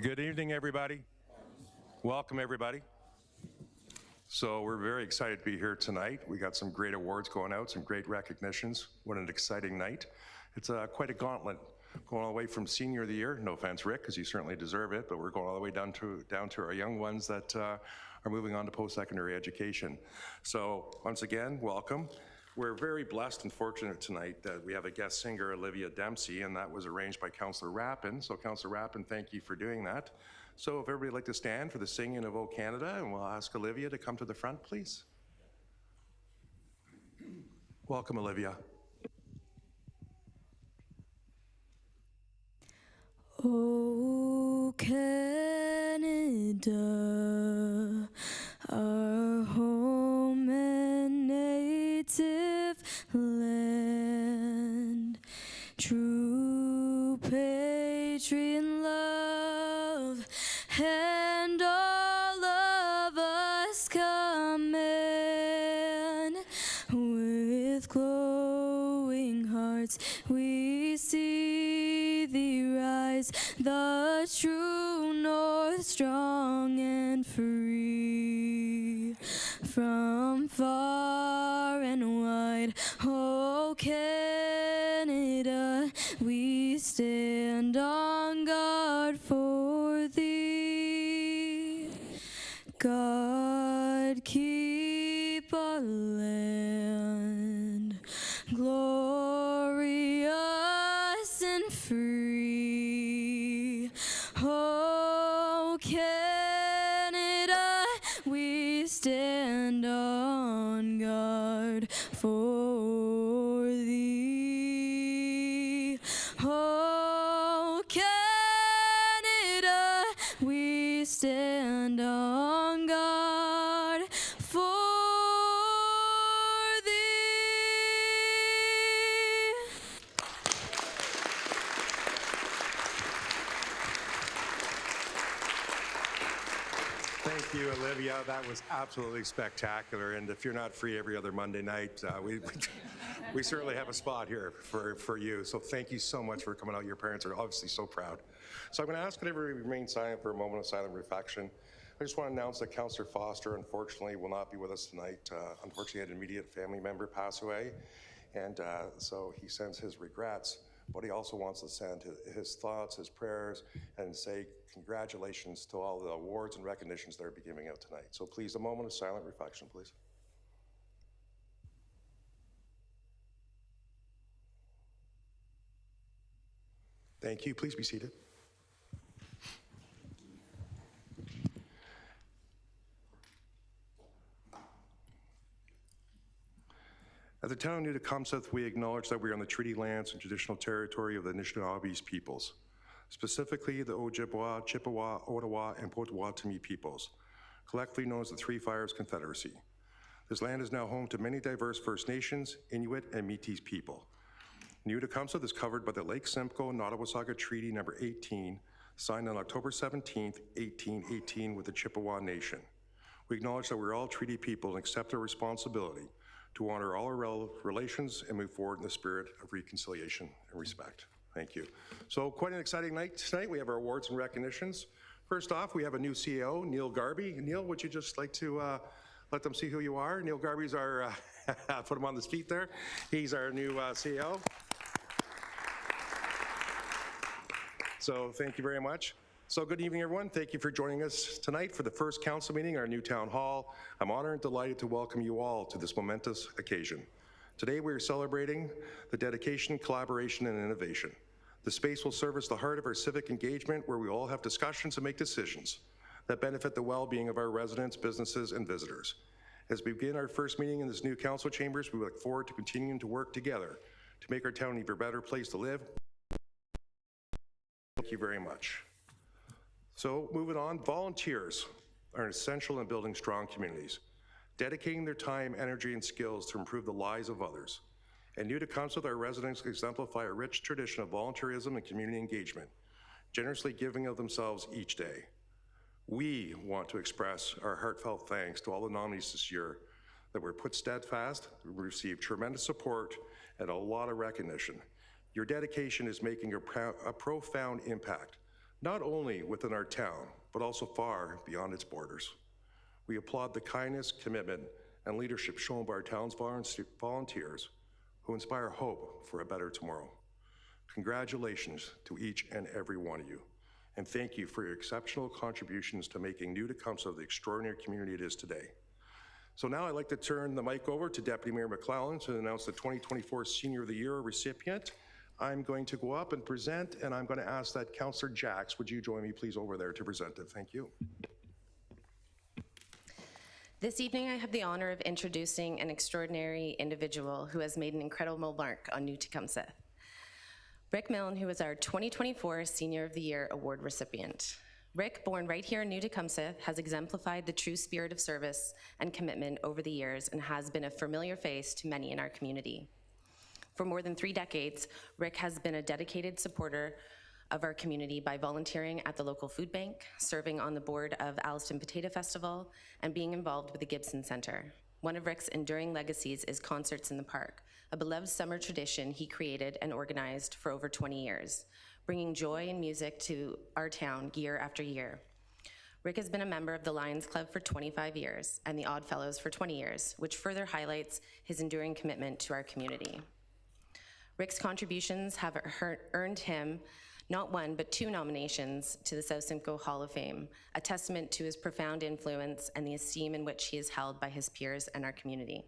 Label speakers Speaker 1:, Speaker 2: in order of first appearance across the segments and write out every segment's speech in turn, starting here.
Speaker 1: Good evening, everybody. Welcome, everybody. So we're very excited to be here tonight. We got some great awards going out, some great recognitions. What an exciting night. It's quite a gauntlet, going all the way from Senior of the Year, no offense, Rick, because you certainly deserve it, but we're going all the way down to our young ones that are moving on to post-secondary education. So once again, welcome. We're very blessed and fortunate tonight that we have a guest singer, Olivia Dempsey, and that was arranged by Councillor Rappin. So Councillor Rappin, thank you for doing that. So if everybody would like to stand for the singing of O Canada, and we'll ask Olivia to come to the front, please. Welcome, Olivia.
Speaker 2: O Canada, our home and native land, true patriot love, and all of us command. With glowing hearts we see thee rise, the true north, strong and free. From far and wide, O Canada, we stand on guard for thee. God keep our land glorious and free. O Canada, we stand on guard for thee. O Canada, we stand on guard for thee.
Speaker 1: Thank you, Olivia. That was absolutely spectacular. And if you're not free every other Monday night, we certainly have a spot here for you. So thank you so much for coming out. Your parents are obviously so proud. So I'm going to ask that everybody remain silent for a moment of silent reflection. I just want to announce that Councillor Foster, unfortunately, will not be with us tonight. Unfortunately, had an immediate family member pass away, and so he sends his regrets, but he also wants to send his thoughts, his prayers, and say congratulations to all the awards and recognitions that are being given out tonight. So please, a moment of silent reflection, please. Thank you. Please be seated. At the town of New Tecumseth, we acknowledge that we are on the treaty lands and traditional territory of the Anishinaabe peoples, specifically the Ojibwa, Chippewa, Ottawa, and Potawatomi peoples, collectively known as the Three Fires Confederacy. This land is now home to many diverse First Nations, Inuit, and Métis people. New Tecumseth is covered by the Lake Simcoe Nottawasaga Treaty Number 18, signed on October 17, 1818 with the Chippewa Nation. We acknowledge that we're all treaty people and accept our responsibility to honor all our relations and move forward in the spirit of reconciliation and respect. Thank you. So quite an exciting night tonight. We have our awards and recognitions. First off, we have a new CEO, Neil Garby. Neil, would you just like to let them see who you are? Neil Garby's our, put him on his feet there. He's our new CEO. So thank you very much. So good evening, everyone. Thank you for joining us tonight for the first council meeting, our new town hall. I'm honored and delighted to welcome you all to this momentous occasion. Today we are celebrating the dedication, collaboration, and innovation. The space will serve as the heart of our civic engagement, where we all have discussions and make decisions that benefit the well-being of our residents, businesses, and visitors. As we begin our first meeting in this new council chambers, we look forward to continuing to work together to make our town an even better place to live. Thank you very much. So moving on, volunteers are essential in building strong communities, dedicating their time, energy, and skills to improve the lives of others. And New Tecumseth, our residents exemplify a rich tradition of volunteerism and community engagement, generously giving of themselves each day. We want to express our heartfelt thanks to all the nominees this year that were put steadfast, received tremendous support, and a lot of recognition. Your dedication is making a profound impact, not only within our town, but also far beyond its borders. We applaud the kindness, commitment, and leadership shown by our town's volunteers who inspire hope for a better tomorrow. Congratulations to each and every one of you, and thank you for your exceptional contributions to making New Tecumseh the extraordinary community it is today. So now I'd like to turn the mic over to Deputy Mayor McClellan to announce the 2024 Senior of the Year recipient. I'm going to go up and present, and I'm going to ask that Councillor Jacks, would you join me please over there to present it? Thank you.
Speaker 3: This evening, I have the honor of introducing an extraordinary individual who has made an incredible mark on New Tecumseh. Rick Milne, who is our 2024 Senior of the Year Award recipient. Rick, born right here in New Tecumseh, has exemplified the true spirit of service and commitment over the years and has been a familiar face to many in our community. For more than 3 decades, Rick has been a dedicated supporter of our community by volunteering at the local food bank, serving on the board of Alliston Potato Festival, and being involved with the Gibson Center. One of Rick's enduring legacies is Concerts in the Park, a beloved summer tradition he created and organized for over 20 years, bringing joy and music to our town year after year. Rick has been a member of the Lions Club for 25 years and the Odd Fellows for 20 years, which further highlights his enduring commitment to our community. Rick's contributions have earned him not 1, but 2 nominations to the South Simcoe Hall of Fame, a testament to his profound influence and the esteem in which he is held by his peers and our community.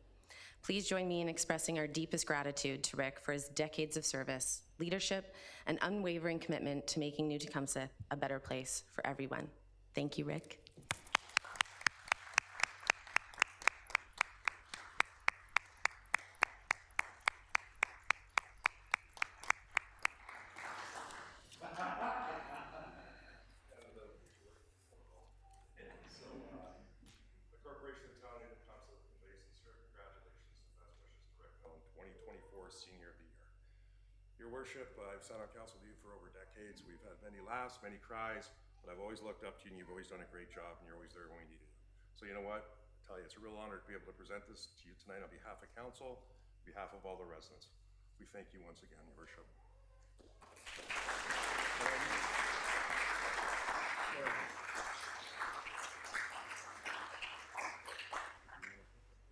Speaker 3: Please join me in expressing our deepest gratitude to Rick for his decades of service, leadership, and unwavering commitment to making New Tecumseh a better place for everyone. Thank you, Rick.
Speaker 1: Senior of the Year. Your Worship, I've sat on council with you for over decades. We've had many laughs, many cries, but I've always looked up to you and you've always done a great job and you're always there when we needed you. So you know what? I tell you, it's a real honor to be able to present this to you tonight on behalf of council, on behalf of all the residents. We thank you once again, Your Worship.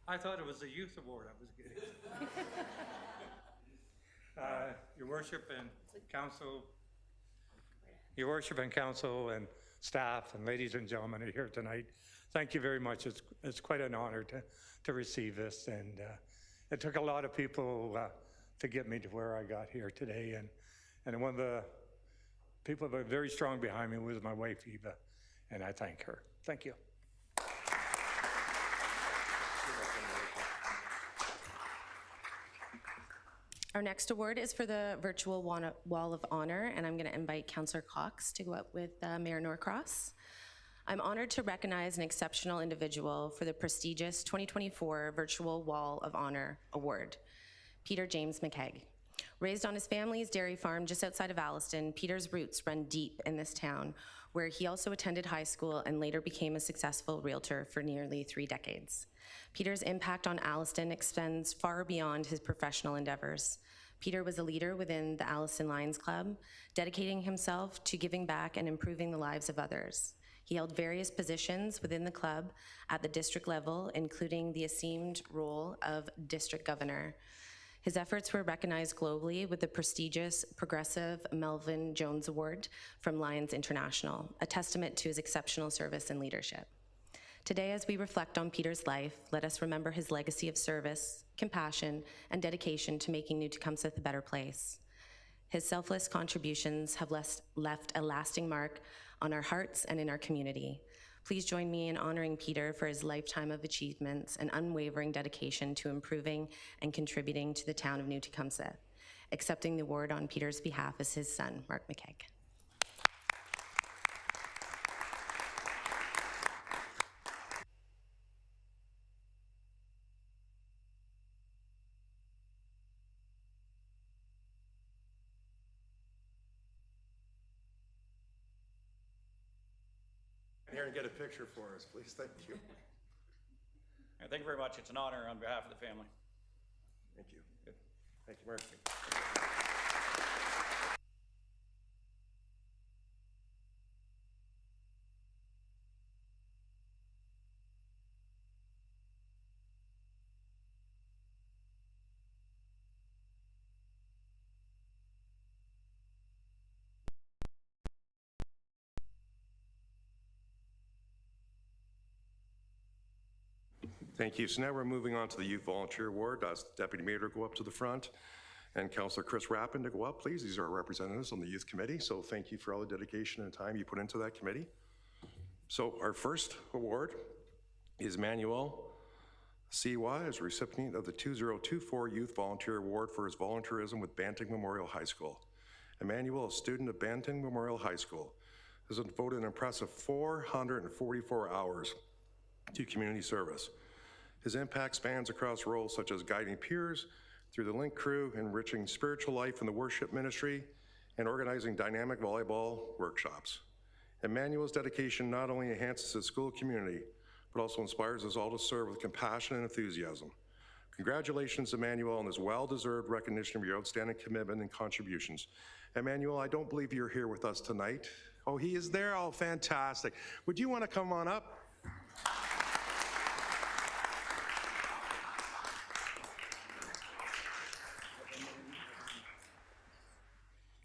Speaker 4: I thought it was a youth award I was getting. Your Worship and Council and staff and ladies and gentlemen are here tonight. Thank you very much. It's quite an honor to receive this, and it took a lot of people to get me to where I got here today. And one of the people that were very strong behind me was my wife, Eva, and I thank her. Thank you.
Speaker 3: Our next award is for the virtual Wall of Honor, and I'm going to invite Councillor Cox to go up with Mayor Norcross. I'm honored to recognize an exceptional individual for the prestigious 2024 Virtual Wall of Honor Award, Peter James McKegg. Raised on his family's dairy farm just outside of Alliston, Peter's roots run deep in this town, where he also attended high school and later became a successful realtor for nearly 3 decades. Peter's impact on Alliston extends far beyond his professional endeavors. Peter was a leader within the Alliston Lions Club, dedicating himself to giving back and improving the lives of others. He held various positions within the club at the district level, including the esteemed role of district governor. His efforts were recognized globally with the prestigious Progressive Melvin Jones Award from Lions International, a testament to his exceptional service and leadership. Today, as we reflect on Peter's life, let us remember his legacy of service, compassion, and dedication to making New Tecumseh a better place. His selfless contributions have left a lasting mark on our hearts and in our community. Please join me in honoring Peter for his lifetime of achievements and unwavering dedication to improving and contributing to the town of New Tecumseh. Accepting the award on Peter's behalf is his son, Mark McKegg.
Speaker 1: Here and get a picture for us, please. Thank you.
Speaker 5: Thank you very much. It's an honor on behalf of the family.
Speaker 1: Thank you. Good. Thank you, Mark. Thank you. So now we're moving on to the Youth Volunteer Award. Ask the Deputy Mayor to go up to the front and Councillor Chris Rappin to go up, please. These are our representatives on the Youth Committee, so thank you for all the dedication and time you put into that committee. So our first award is Manuel Siwa as recipient of the 2024 Youth Volunteer Award for his volunteerism with Banting Memorial High School. Emmanuel, a student of Banting Memorial High School, has devoted an impressive 444 hours to community service. His impact spans across roles such as guiding peers through the Link Crew, enriching spiritual life in the worship ministry, and organizing dynamic volleyball workshops. Emmanuel's dedication not only enhances his school community, but also inspires us all to serve with compassion and enthusiasm. Congratulations, Emmanuel, on this well-deserved recognition of your outstanding commitment and contributions. Emmanuel, I don't believe you're here with us tonight. Oh, he is there? Oh, fantastic. Would you want to come on up?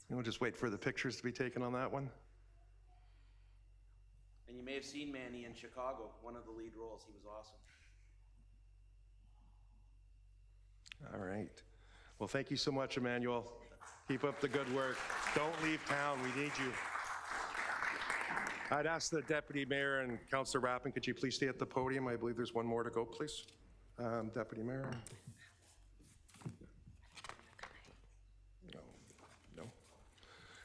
Speaker 1: We'll just wait for the pictures to be taken on that one.
Speaker 6: And you may have seen Manny in Chicago, one of the lead roles. He was awesome.
Speaker 1: All right. Well, thank you so much, Emmanuel. Keep up the good work. Don't leave town. We need you. I'd ask the Deputy Mayor and Councillor Rappin, could you please stay at the podium? I believe there's one more to go, please. Deputy Mayor. No.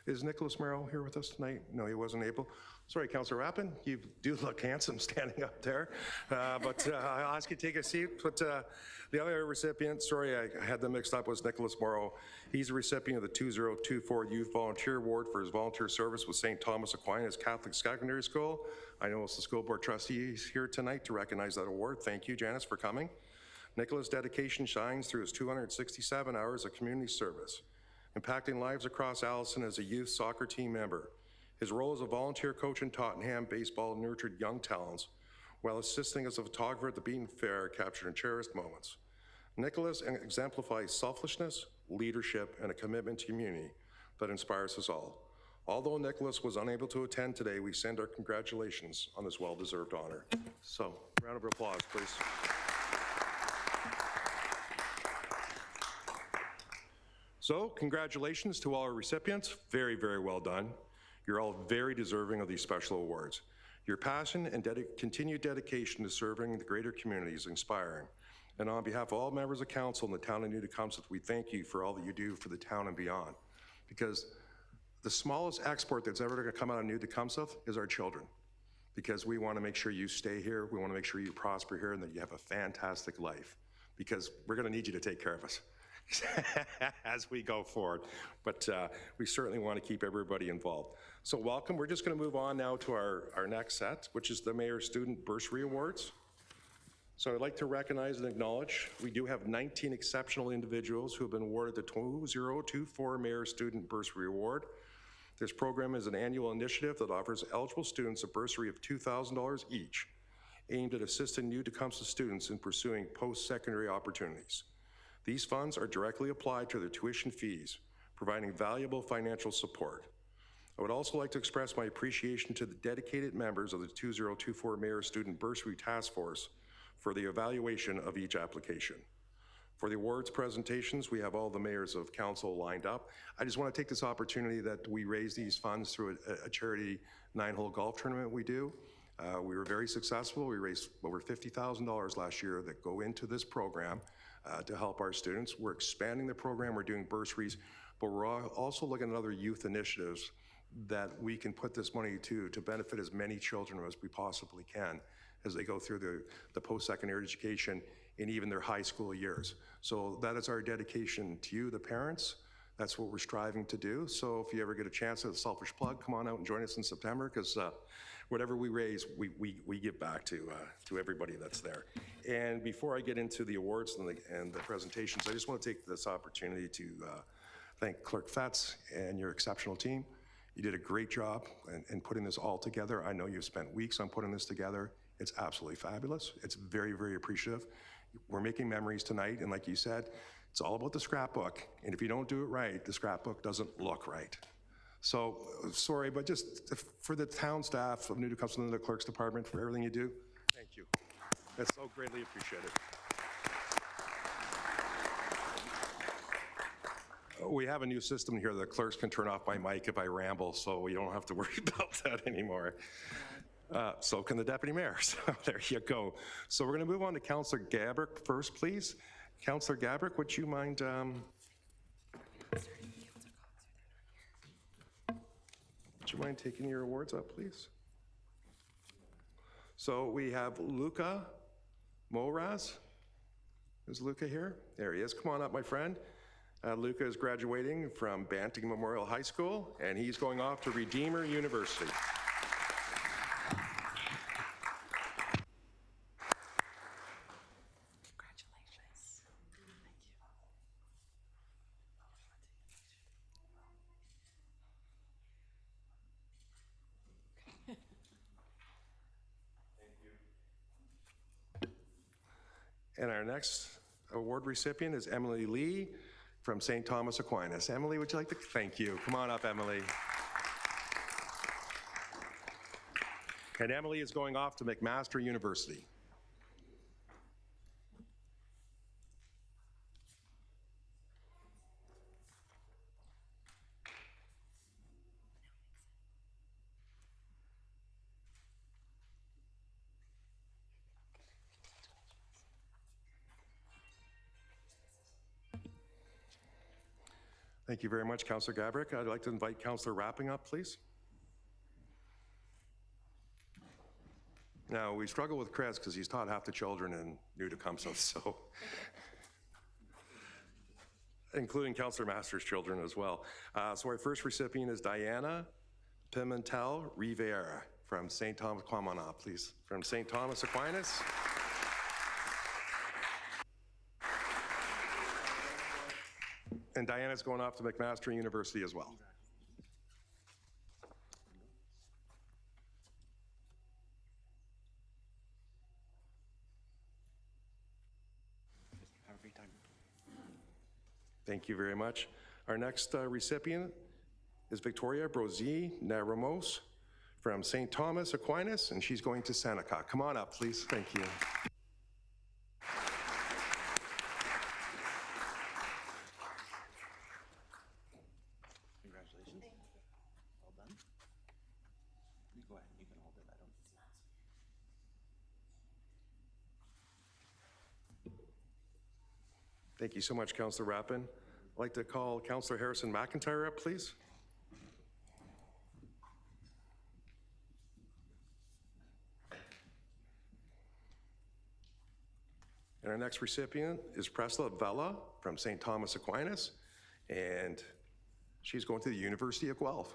Speaker 1: Is Nicholas Merrill here with us tonight? No, he wasn't able. Sorry, Councillor Rappin, you do look handsome standing up there, but I'll ask you to take a seat. But the other recipient, sorry, I had them mixed up, was Nicholas Morrow. He's a recipient of the 2024 Youth Volunteer Award for his volunteer service with St. Thomas Aquinas Catholic Secondary School. I know it's the school board trustees here tonight to recognize that award. Thank you, Janice, for coming. Nicholas' dedication shines through his 267 hours of community service, impacting lives across Allison as a youth soccer team member. His role as a volunteer coach in Tottenham baseball nurtured young talents, while assisting as a photographer at the Beaton Fair captured cherished moments. Nicholas exemplifies selflessness, leadership, and a commitment to community that inspires us all. Although Nicholas was unable to attend today, we send our congratulations on this well-deserved honor. So, round of applause, please. So, congratulations to all our recipients. Very, very well done. You're all very deserving of these special awards. Your passion and continued dedication to serving the greater community is inspiring. And on behalf of all members of council in the town of New-Tecumseth, we thank you for all that you do for the town and beyond. Because the smallest export that's ever going to come out of New-Tecumseth is our children. Because we want to make sure you stay here, we want to make sure you prosper here, and that you have a fantastic life. Because we're going to need you to take care of us as we go forward. But we certainly want to keep everybody involved. So welcome. We're just going to move on now to our next set, which is the Mayor's Student Bursary Awards. So I'd like to recognize and acknowledge we do have 19 exceptional individuals who have been awarded the 2024 Mayor's Student Bursary Award. This program is an annual initiative that offers eligible students a bursary of $2,000 each, aimed at assisting New-Tecumseth students in pursuing post-secondary opportunities. These funds are directly applied to their tuition fees, providing valuable financial support. I would also like to express my appreciation to the dedicated members of the 2024 Mayor's Student Bursary Task Force for the evaluation of each application. For the awards presentations, we have all the mayors of council lined up. I just want to take this opportunity that we raise these funds through a charity 9-hole golf tournament we do. We were very successful. We raised over $50,000 last year that go into this program to help our students. We're expanding the program, we're doing bursaries, but we're also looking at other youth initiatives that we can put this money to benefit as many children as we possibly can as they go through the post-secondary education and even their high school years. So that is our dedication to you, the parents. That's what we're striving to do. So if you ever get a chance at a selfish plug, come on out and join us in September, because whatever we raise, we give back to everybody that's there. And before I get into the awards and the presentations, I just want to take this opportunity to thank Clerk Fetz and your exceptional team. You did a great job in putting this all together. I know you've spent weeks on putting this together. It's absolutely fabulous. It's very, very appreciative. We're making memories tonight, and like you said, it's all about the scrapbook. And if you don't do it right, the scrapbook doesn't look right. So, sorry, but just for the town staff of New-Tecumseth and the clerk's department, for everything you do, thank you. That's so greatly appreciated. We have a new system here. The clerks can turn off my mic if I ramble, so we don't have to worry about that anymore. So can the deputy mayor. So there you go. So we're going to move on to Councillor Gabrick first, please. Councillor Gabrick, would you mind taking your awards up, please? So we have Luca Moraz. Is Luca here? There he is. Come on up, my friend. Luca is graduating from Banting Memorial High School, and he's going off to Redeemer University.
Speaker 3: Congratulations.
Speaker 1: And our next award recipient is Emily Lee from St. Thomas Aquinas. Emily, would you like to? Thank you. Come on up, Emily. And Emily is going off to McMaster University. Thank you very much, Councillor Gabrick. I'd like to invite Councillor Rapping up, please. Now, we struggle with Chris because he's taught half the children in New Tecumseh, so including Councillor Masters' children as well. So our first recipient is Diana Pimentel Rivera from St. Thomas, come on up, please, from St. Thomas Aquinas. And Diana's going off to McMaster University as well.
Speaker 6: Have a great time.
Speaker 1: Thank you very much. Our next recipient is Victoria Brozy Naramos from St. Thomas Aquinas, and she's going to Seneca. Come on up, please. Thank you.
Speaker 6: Congratulations. Well done. You go ahead. You can hold it. I don't.
Speaker 1: Thank you so much, Councillor Rappin. I'd like to call Councillor Harrison McIntyre up, please. And our next recipient is Presla Vela from St. Thomas Aquinas, and she's going to the University of Guelph.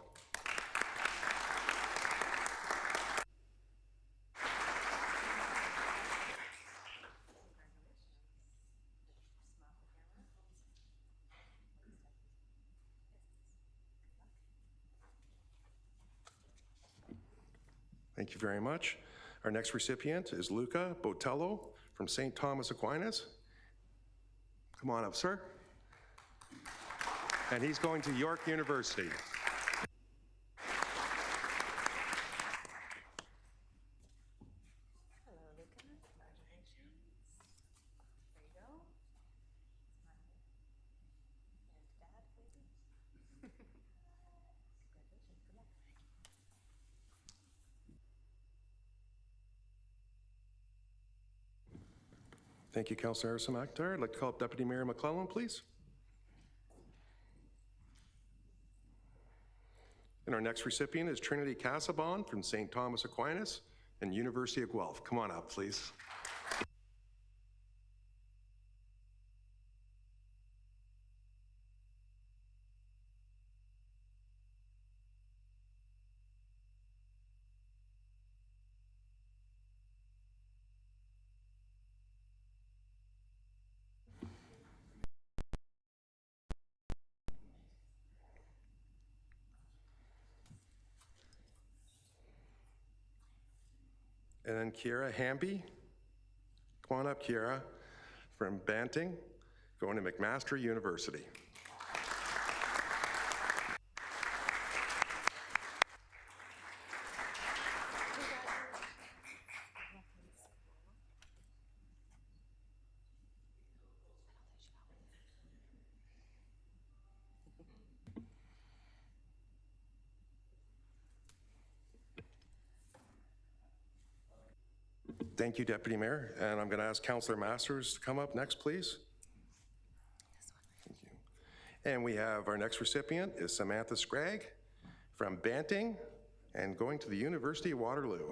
Speaker 1: Thank you very much. Our next recipient is Luca Botello from St. Thomas Aquinas. Come on up, sir. And he's going to York University.
Speaker 7: Hello, Luca. Congratulations. There you go. Smile. And Dad, maybe? Congratulations. Good luck.
Speaker 1: Thank you, Councillor Harrison McIntyre. I'd like to call up Deputy Mayor McClellan, please. And our next recipient is Trinity Casabon from St. Thomas Aquinas and University of Guelph. Come on up, please. And then Kiera Hamby. Come on up, Kiera, from Banting, going to McMaster University. Thank you, Deputy Mayor. And I'm going to ask Councillor Masters to come up next, please. Thank you. And we have our next recipient is Samantha Scragg from Banting and going to the University of Waterloo.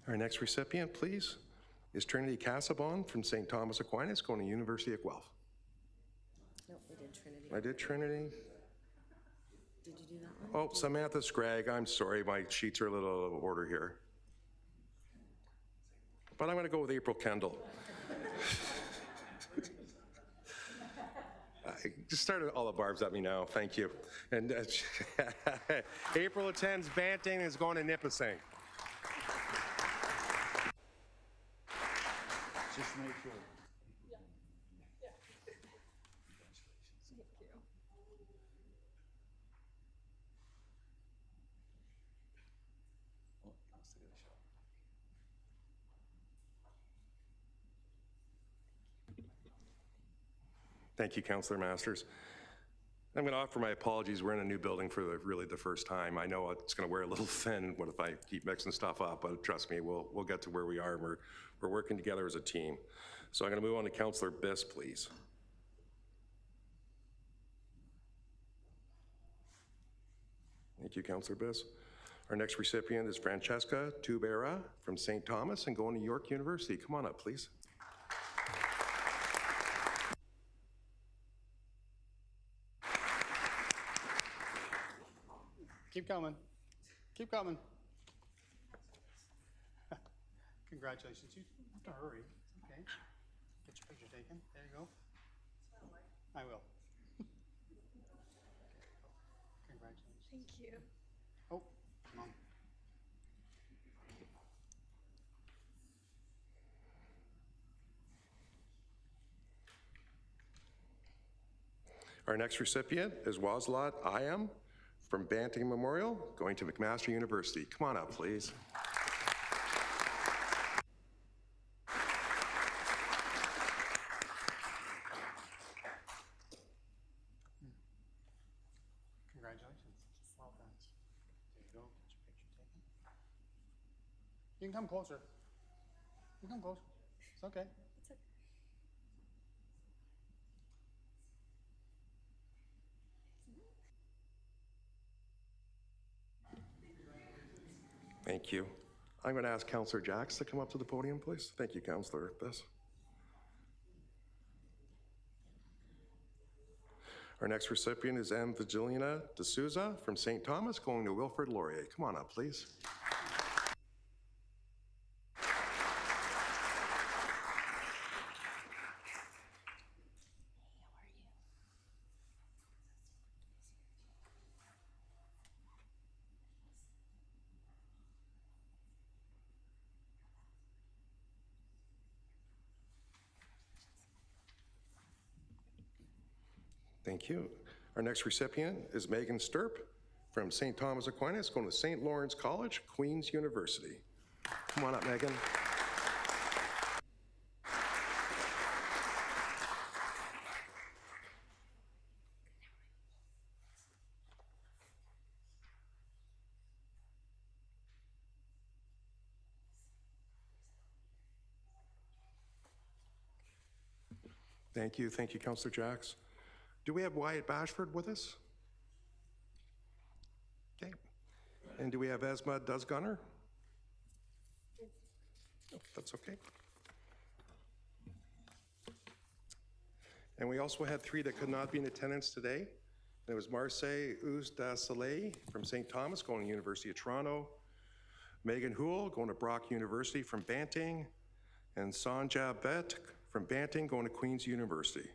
Speaker 1: Our next recipient, please, is Trinity Casabon from St. Thomas Aquinas, going to University of Guelph.
Speaker 3: Nope, we did Trinity.
Speaker 1: I did Trinity.
Speaker 3: Did you do that one?
Speaker 1: Oh, Samantha Scragg, I'm sorry, my sheets are a little out of order here. But I'm going to go with April Kendall. Just started all the barbs at me now, thank you. And April attends Banting and is going to Nipissing.
Speaker 6: Just to make sure. Oh, I'll still get a shot.
Speaker 1: Thank you, Councillor Masters. I'm going to offer my apologies. We're in a new building for really the first time. I know it's going to wear a little thin what if I keep mixing stuff up, but trust me, we'll get to where we are. We're working together as a team. So I'm going to move on to Councillor Biss, please. Thank you, Councillor Biss. Our next recipient is Francesca Tubera from St. Thomas and going to York University. Come on up, please.
Speaker 8: Keep coming. Keep coming. Congratulations. You don't have to hurry. It's okay. Get your picture taken. There you go. I will. Congratulations.
Speaker 7: Thank you.
Speaker 8: Oh, come on.
Speaker 1: Our next recipient is Wazlat Ayam from Banting Memorial, going to McMaster University. Come on up, please.
Speaker 8: Congratulations. Well done. There you go. Get your picture taken. You can come closer. You can come closer. It's okay.
Speaker 1: Thank you. I'm going to ask Councillor Jacks to come up to the podium, please. Thank you, Councillor Biss. Our next recipient is Evangelina D'Souza from St. Thomas, going to Wilfrid Laurier. Come on up, please. Thank you. Our next recipient is Megan Sturp from St. Thomas Aquinas, going to St. Lawrence College, Queen's University. Come on up, Megan. Thank you, Councillor Jacks. Do we have Wyatt Bashford with us? Okay. And do we have Esma Dusgunner? Oh, that's okay. And we also had three that could not be in attendance today. It was Marseille Ouz da Soleil from St. Thomas, going to University of Toronto. Megan Houle, going to Brock University from Banting. And Sanja Bet from Banting, going to Queen's University.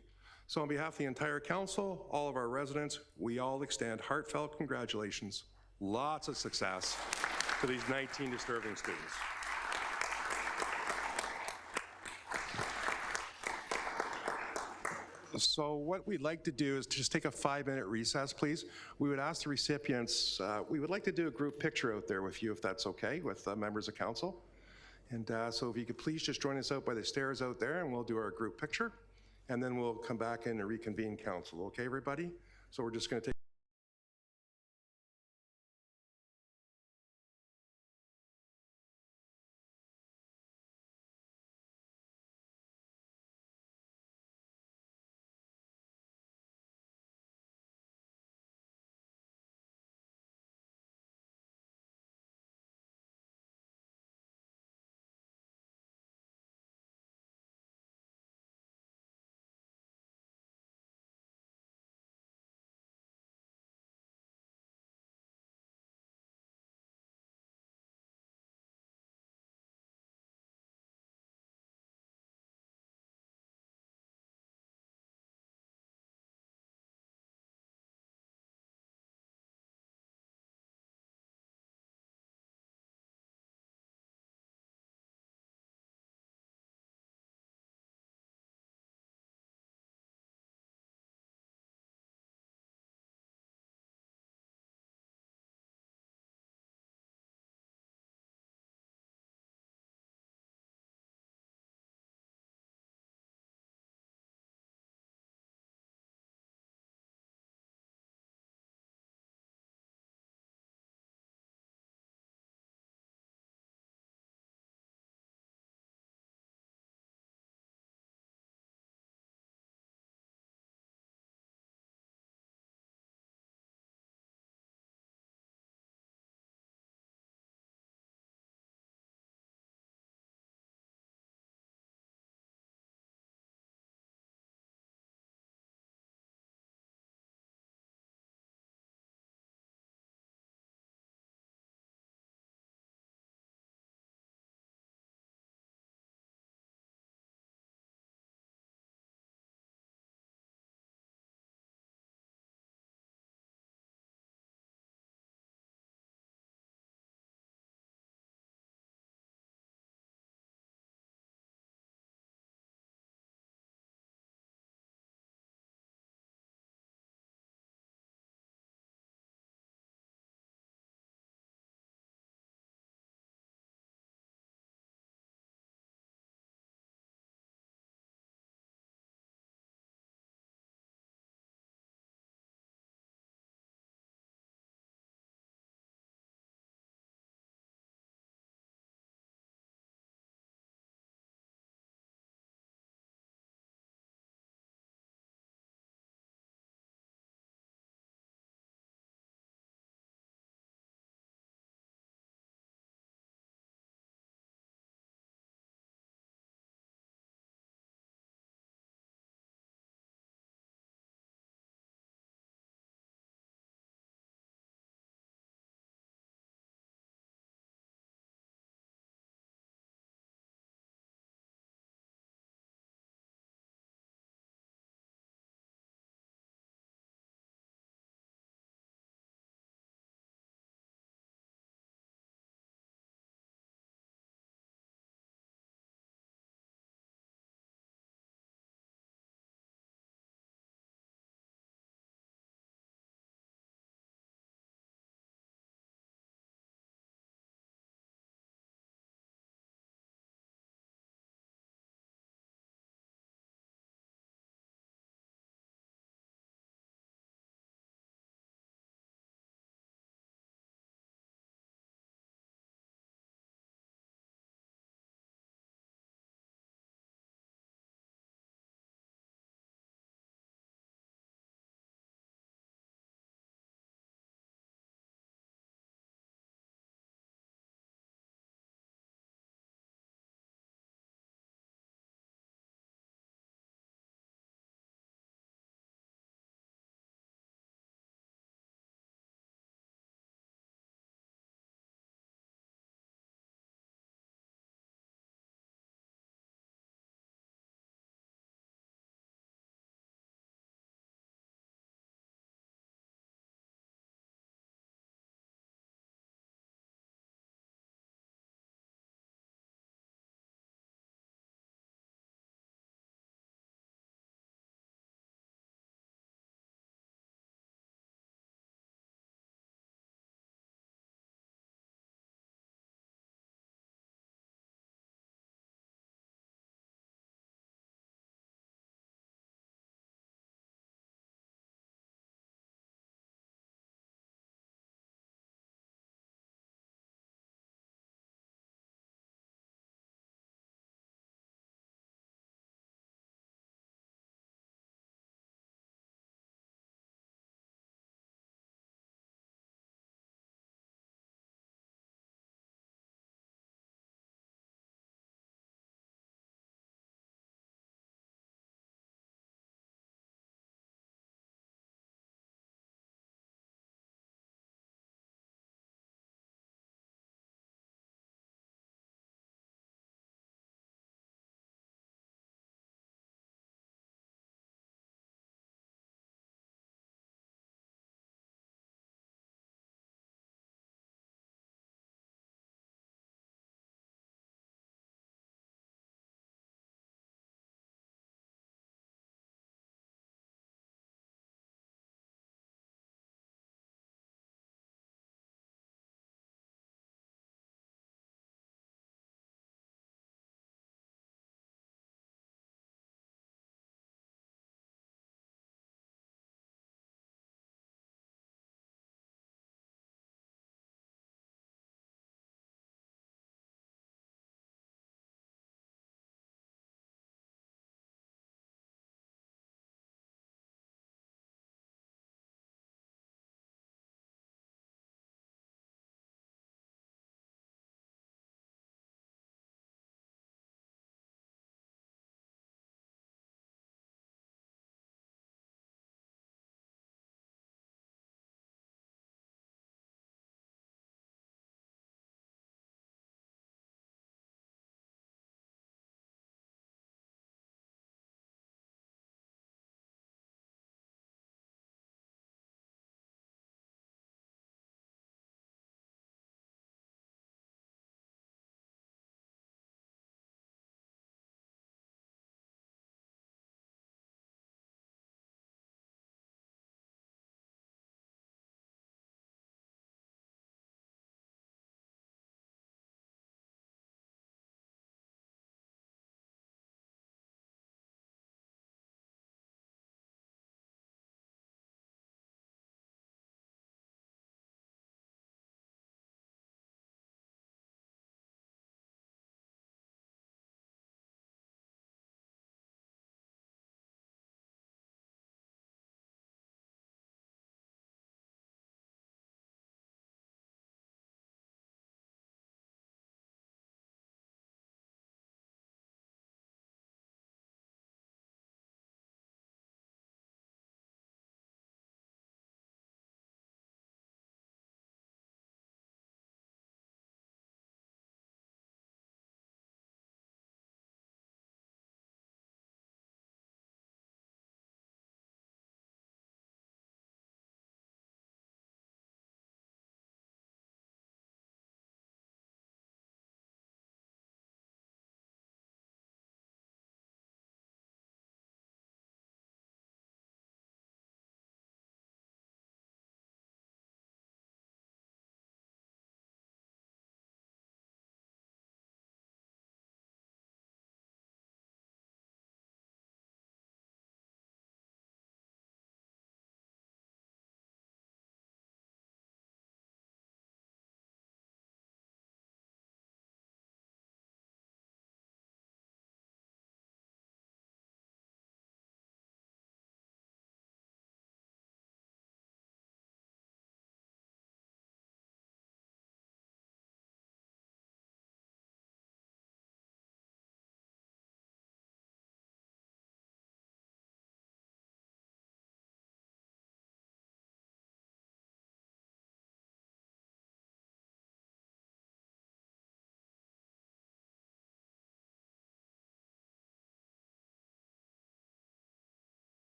Speaker 1: So on behalf of the entire council, all of our residents, we all extend heartfelt congratulations. Lots of success. for these 19 deserving students. So what we'd like to do is just take a 5-minute recess, please. We would ask the recipients, we would like to do a group picture out there with you, if that's okay, with members of council. And so if you could please just join us out by the stairs out there, and we'll do our group picture, and then we'll come back in and reconvene council. Okay, everybody? So we're just going to take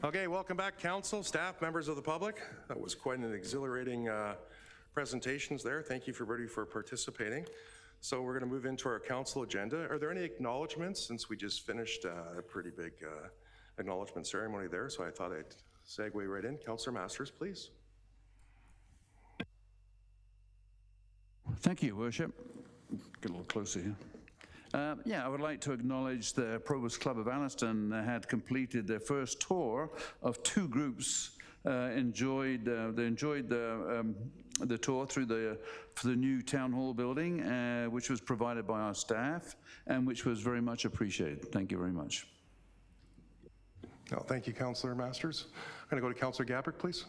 Speaker 1: Okay, welcome back, council, staff, members of the public. That was quite an exhilarating presentations there. Thank you for everybody for participating. So we're going to move into our council agenda. Are there any acknowledgements, since we just finished a pretty big acknowledgement ceremony there? So I thought I'd segue right in. Councillor Masters, please.
Speaker 9: Thank you, Worship. Get a little closer here. I would like to acknowledge the Provost Club of Anniston had completed their first tour of 2 groups. They enjoyed the tour through for the new town hall building, which was provided by our staff and which was very much appreciated. Thank you very much.
Speaker 1: Oh, thank you, Councillor Masters. I'm going to go to Councillor Gabrick, please.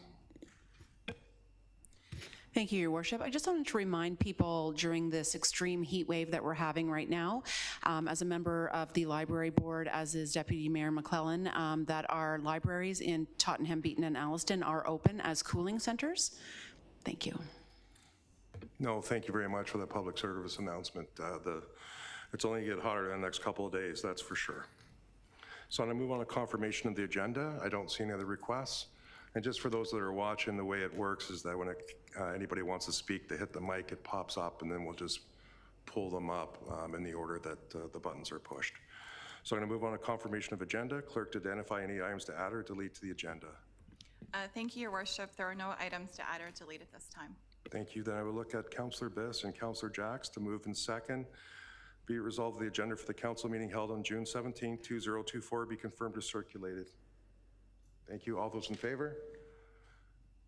Speaker 10: Thank you, Your Worship. I just wanted to remind people during this extreme heat wave that we're having right now, as a member of the library board, as is Deputy Mayor McClellan, that our libraries in Tottenham, Beaton, and Alliston are open as cooling centers. Thank you.
Speaker 1: No, thank you very much for that public service announcement. It's only going to get hotter in the next couple of days, that's for sure. So I'm going to move on to confirmation of the agenda. I don't see any other requests. And just for those that are watching, the way it works is that when anybody wants to speak, they hit the mic, it pops up, and then we'll just pull them up in the order that the buttons are pushed. So I'm going to move on to confirmation of agenda. Clerk, to identify any items to add or delete to the agenda.
Speaker 7: Thank you, Your Worship. There are no items to add or delete at this time.
Speaker 1: Thank you. Then I will look at Councillor Biss and Councillor Jacks to move in second. Be it resolved the agenda for the council meeting held on June 17, 2024 be confirmed or circulated. Thank you. All those in favor?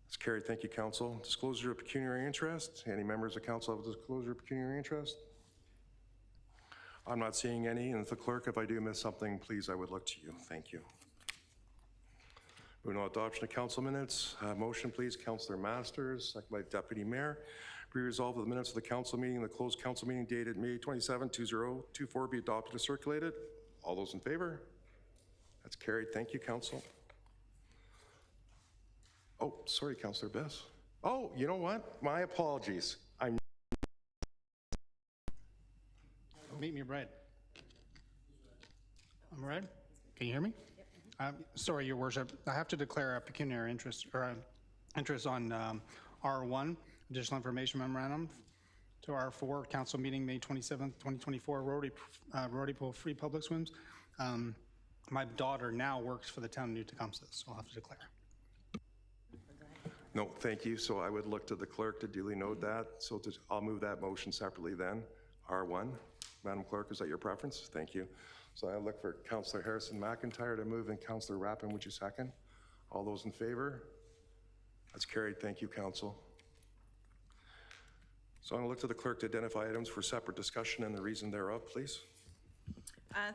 Speaker 1: It's carried. Thank you, council. Disclosure of pecuniary interest. Any members of council have a disclosure of pecuniary interest? I'm not seeing any. And the clerk, if I do miss something, please, I would look to you. Thank you. Moving on, adoption of council minutes. Motion, please. Councillor Masters, second by Deputy Mayor. Be resolved that the minutes of the council meeting, the closed council meeting dated May 27, 2024 be adopted and circulated. All those in favor? That's carried. Thank you, council. Oh, sorry, Councillor Biss. Oh, you know what? My apologies.
Speaker 8: Meet me right. I'm right. Can you hear me? Sorry, Your Worship. I have to declare a pecuniary interest or interest on R1, additional information memorandum, to R4, council meeting May 27th, 2024, Rotary Pool free public swims. My daughter now works for the town of New Tecumseh, so I'll have to declare.
Speaker 1: No, thank you. So I would look to the clerk to duly note that. So I'll move that motion separately then. R1. Madam Clerk, is that your preference? Thank you. So I look for Councillor Harrison McIntyre to move and Councillor Rappin, would you second? All those in favor? That's carried. Thank you, council. So I'm going to look to the clerk to identify items for separate discussion and the reason thereof, please.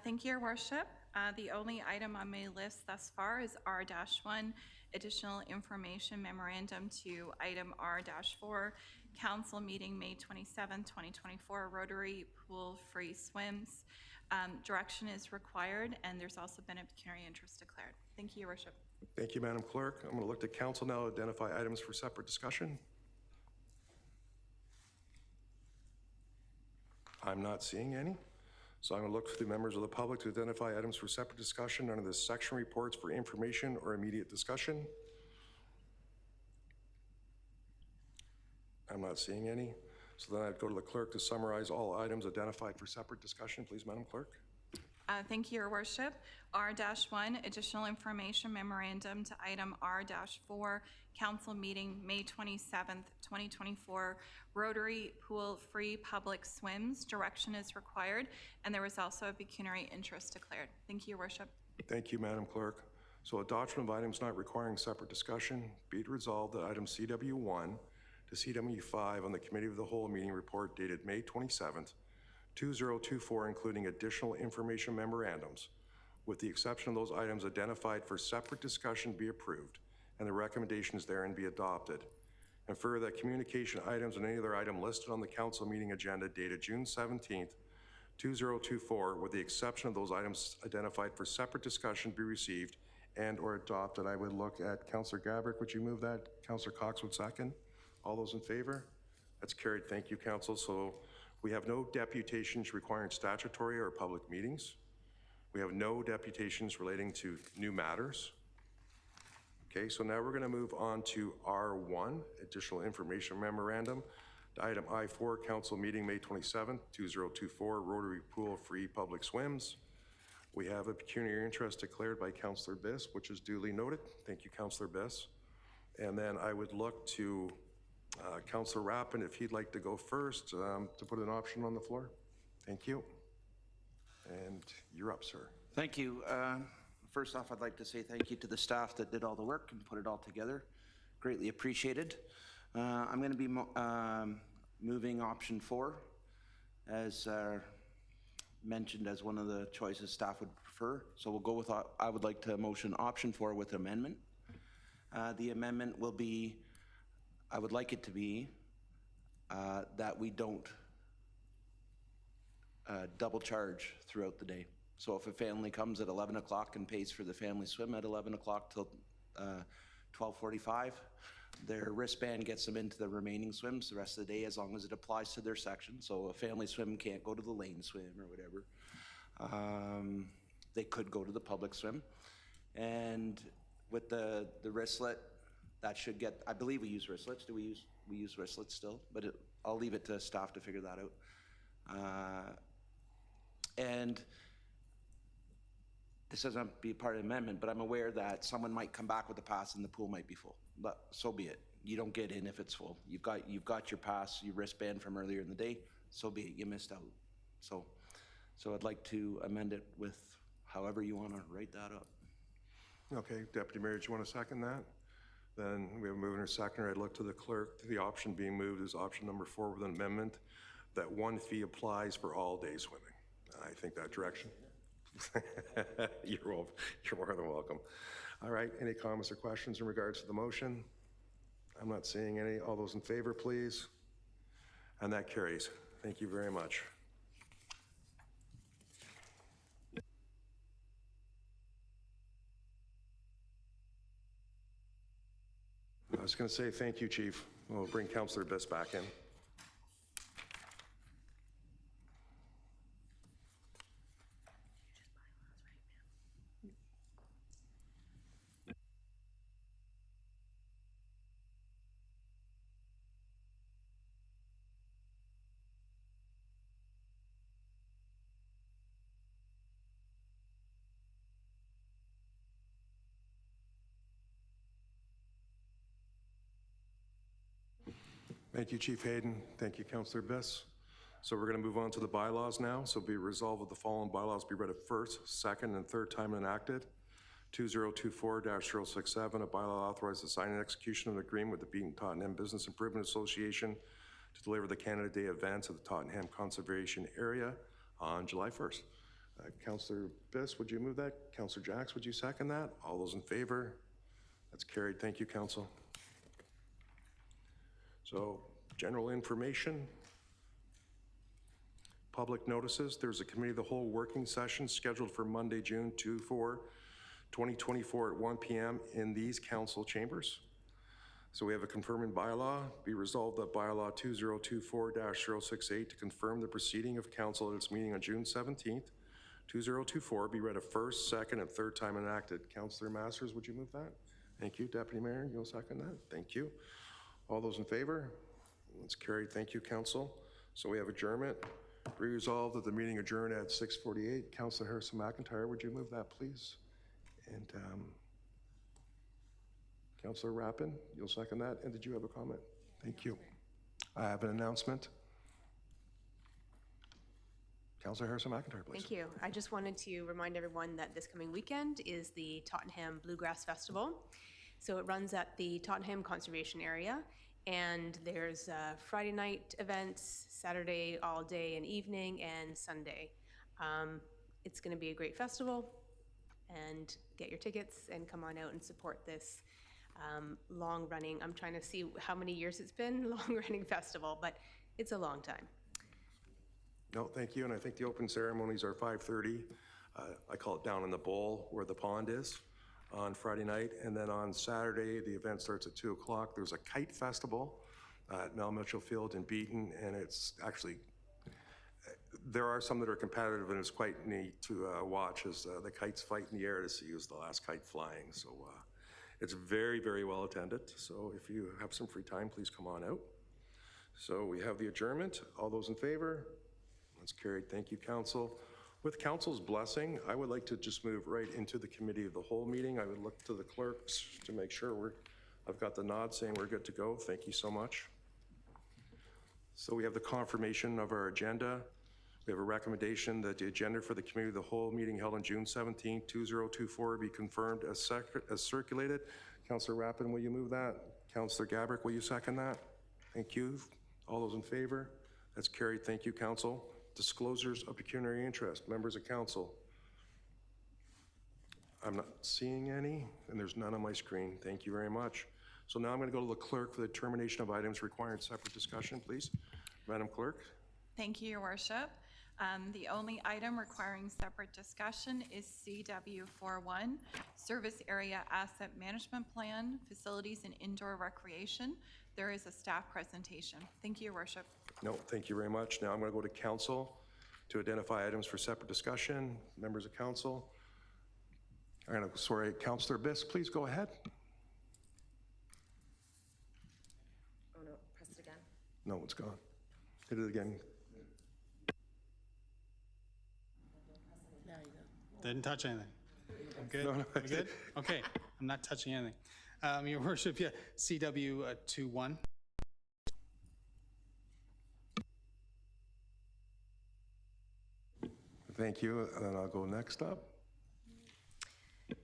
Speaker 7: Thank you, Your Worship. The only item on my list thus far is R-1, additional information memorandum to item R-4, council meeting May 27, 2024, Rotary Pool free swims. Direction is required, and there's also been a pecuniary interest declared. Thank you, Your Worship.
Speaker 1: Thank you, Madam Clerk. I'm going to look to council now to identify items for separate discussion. I'm not seeing any. So I'm going to look for the members of the public to identify items for separate discussion under this section reports for information or immediate discussion. I'm not seeing any. So then I'd go to the clerk to summarize all items identified for separate discussion. Please, Madam Clerk.
Speaker 7: Thank you, Your Worship. R-1, additional information memorandum to item R-4, council meeting May 27th, 2024, Rotary Pool free public swims. Direction is required, and there was also a pecuniary interest declared. Thank you, Your Worship.
Speaker 1: Thank you, Madam Clerk. So adoption of items not requiring separate discussion. Be it resolved that item CW1 to CW5 on the Committee of the Whole meeting report dated May 27th, 2024, including additional information memorandums, with the exception of those items identified for separate discussion, be approved, and the recommendations therein be adopted. And further, that communication items and any other item listed on the council meeting agenda dated June 17th, 2024, with the exception of those items identified for separate discussion, be received and or adopted. I would look at Councillor Gabrick. Would you move that? Councillor Cox would second. All those in favor? That's carried. Thank you, council. So we have no deputations requiring statutory or public meetings. We have no deputations relating to new matters. Okay, so now we're going to move on to R1, Additional Information Memorandum. To item I4, Council Meeting, May 27th, 2024, Rotary Pool Free Public Swims. We have a pecuniary interest declared by Councillor Biss, which is duly noted. Thank you, Councillor Biss. And then I would look to Councillor Rappin, if he'd like to go first, to put an option on the floor. Thank you. And you're up, sir.
Speaker 6: Thank you. First off, I'd like to say thank you to the staff that did all the work and put it all together. Greatly appreciated. I'm going to be moving option 4 as mentioned as one of the choices staff would prefer. So we'll go with, I would like to motion option 4 with amendment. The amendment will be, I would like it to be that we don't double charge throughout the day. So if a family comes at 11 o'clock and pays for the family swim at 11 o'clock till 12:45, their wristband gets them into the remaining swims the rest of the day as long as it applies to their section. So a family swim can't go to the lane swim or whatever. They could go to the public swim. And with the wristlet, that should get, I believe we use wristlets. Do we use wristlets still? But I'll leave it to staff to figure that out. And this doesn't be part of the amendment, but I'm aware that someone might come back with a pass and the pool might be full. But so be it. You don't get in if it's full. You've got your pass, your wristband from earlier in the day. So be it. You missed out. So I'd like to amend it with however you want to write that up.
Speaker 1: Okay, Deputy Mayor, do you want to second that? Then we have a mover and a seconder. I'd look to the clerk. The option being moved is option number 4 with an amendment that one fee applies for all day swimming. I think that direction. You're more than welcome. All right, any comments or questions in regards to the motion? I'm not seeing any. All those in favor, please. And that carries. Thank you very much. I was going to say thank you, Chief. We'll bring Councillor Biss back in. Thank you, Chief Hayden. Thank you, Councillor Biss. So we're going to move on to the bylaws now. So be resolved that the following bylaws be read a first, second, and third time enacted. 2024-067, a bylaw authorizes the signing and execution of an agreement with the Beaton Tottenham Business Improvement Association to deliver the Canada Day events at the Tottenham Conservation Area on July 1st. Councillor Biss, would you move that? Councillor Jacks, would you second that? All those in favor? That's carried. Thank you, Council. So, general information, public notices. There's a committee of the whole working session scheduled for Monday, June 24, 2024 at 1 p.m. in these council chambers. So we have a confirming bylaw. Be resolved that bylaw 2024-068 to confirm the proceeding of council at its meeting on June 17th, 2024 be read a first, second, and third time enacted. Councillor Masters, would you move that? Thank you. Deputy Mayor, you'll second that? Thank you. All those in favor? It's carried. Thank you, Council. So we have adjournment. Be resolved that the meeting adjourned at 6:48. Councillor Harrison McIntyre, would you move that, please? And Councillor Rappin, you'll second that. And did you have a comment? Thank you. I have an announcement. Councillor Harrison McIntyre, please.
Speaker 11: Thank you. I just wanted to remind everyone that this coming weekend is the Tottenham Bluegrass Festival. So it runs at the Tottenham Conservation Area, and there's Friday night events, Saturday all day and evening, and Sunday. It's going to be a great festival, and get your tickets and come on out and support this long-running, I'm trying to see how many years it's been, long-running festival, but it's a long time.
Speaker 1: No, thank you. And I think the open ceremonies are 5:30. I call it down in the bowl where the pond is on Friday night. And then on Saturday, the event starts at 2 o'clock. There's a kite festival at Mel Mitchell Field in Beaton. And it's actually, there are some that are competitive, and it's quite neat to watch as the kites fight in the air to see who's the last kite flying. So It's very, very well attended, so if you have some free time, please come on out. So we have the adjournment. All those in favor? That's carried. Thank you, council. With council's blessing, I would like to just move right into the committee of the whole meeting. I would look to the clerks to make sure I've got the nod saying we're good to go. Thank you so much. So we have the confirmation of our agenda. We have a recommendation that the agenda for the committee of the whole meeting held on June 17, 2024 be confirmed as circulated. Councillor Rappin, will you move that? Councillor Gabrick, will you second that? Thank you. All those in favor? That's carried. Thank you, council. Disclosures of pecuniary interest. Members of council. I'm not seeing any, and there's none on my screen. Thank you very much. So now I'm going to go to the clerk for the determination of items requiring separate discussion, please. Madam Clerk.
Speaker 7: Thank you, Your Worship. The only item requiring separate discussion is CW41, Service Area Asset Management Plan, Facilities and Indoor Recreation. There is a staff presentation. Thank you, Your Worship.
Speaker 1: No, thank you very much. Now I'm going to go to council to identify items for separate discussion. Members of council. Sorry, Councillor Biss, please go ahead.
Speaker 3: Oh no, press it again.
Speaker 1: No, it's gone. Hit it again.
Speaker 8: Didn't touch anything. I'm good?
Speaker 1: No,
Speaker 8: We good? Okay, I'm not touching anything. Your worship, yeah, CW21.
Speaker 1: Thank you, and then I'll go next up.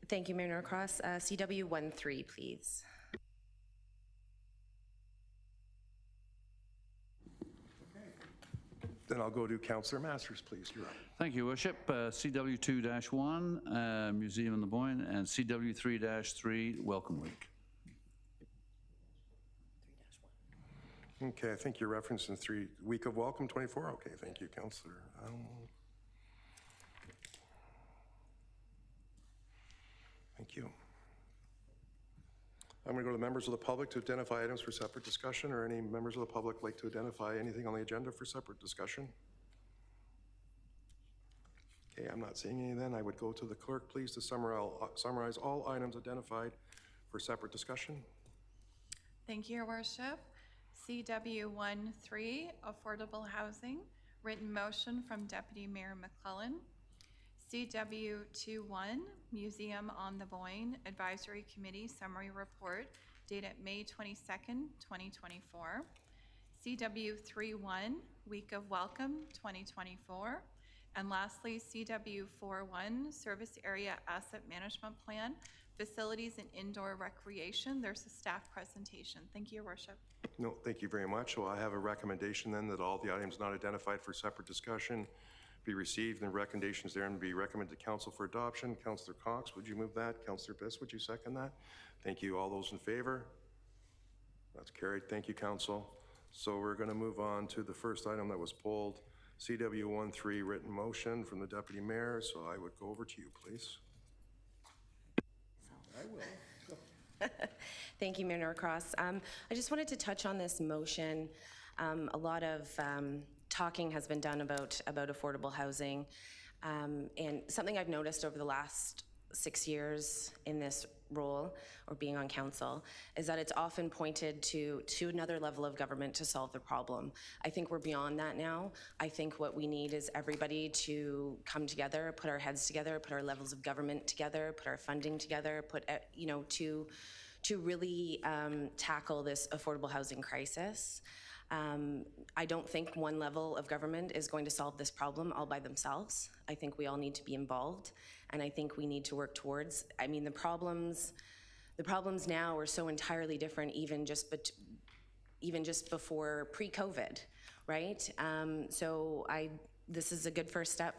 Speaker 3: Thank you, Mayor Norcross. CW13, please.
Speaker 1: Then I'll go to Councillor Masters, please. You're up.
Speaker 9: Thank you, Worship. CW2-1, Museum in the Boyne, and CW3-3, Welcome Week.
Speaker 1: Okay, I think you're referencing week of welcome 24. Okay, thank you, Councillor. Thank you. I'm going to go to members of the public to identify items for separate discussion, or any members of the public like to identify anything on the agenda for separate discussion. Okay, I'm not seeing any then. I would go to the clerk, please, to summarize all items identified for separate discussion.
Speaker 7: Thank you, Your Worship. CW13, Affordable Housing, written motion from Deputy Mayor McClellan. CW21, Museum on the Boyne, Advisory Committee Summary Report, dated May 22nd, 2024. CW31, Week of Welcome 2024. And lastly, CW41, Service Area Asset Management Plan, Facilities and Indoor Recreation. There's a staff presentation. Thank you, Your Worship.
Speaker 1: No, thank you very much. Well, I have a recommendation then that all the items not identified for separate discussion be received, and recommendations therein be recommended to council for adoption. Councillor Cox, would you move that? Councillor Biss, would you second that? Thank you. All those in favor? That's carried. Thank you, council. So we're going to move on to the first item that was pulled, CW13 written motion from the Deputy Mayor. So I would go over to you, please.
Speaker 3: I will. Thank you, Mayor Norcross. I just wanted to touch on this motion. A lot of talking has been done about affordable housing. And something I've noticed over the last 6 years in this role, or being on council, is that it's often pointed to another level of government to solve the problem. I think we're beyond that now. I think what we need is everybody to come together, put our heads together, put our levels of government together, put our funding together, to really tackle this affordable housing crisis. I don't think one level of government is going to solve this problem all by themselves. I think we all need to be involved, and I think we need to work towards, I mean, the problems now are so entirely different even just before pre-COVID, right? This is a good first step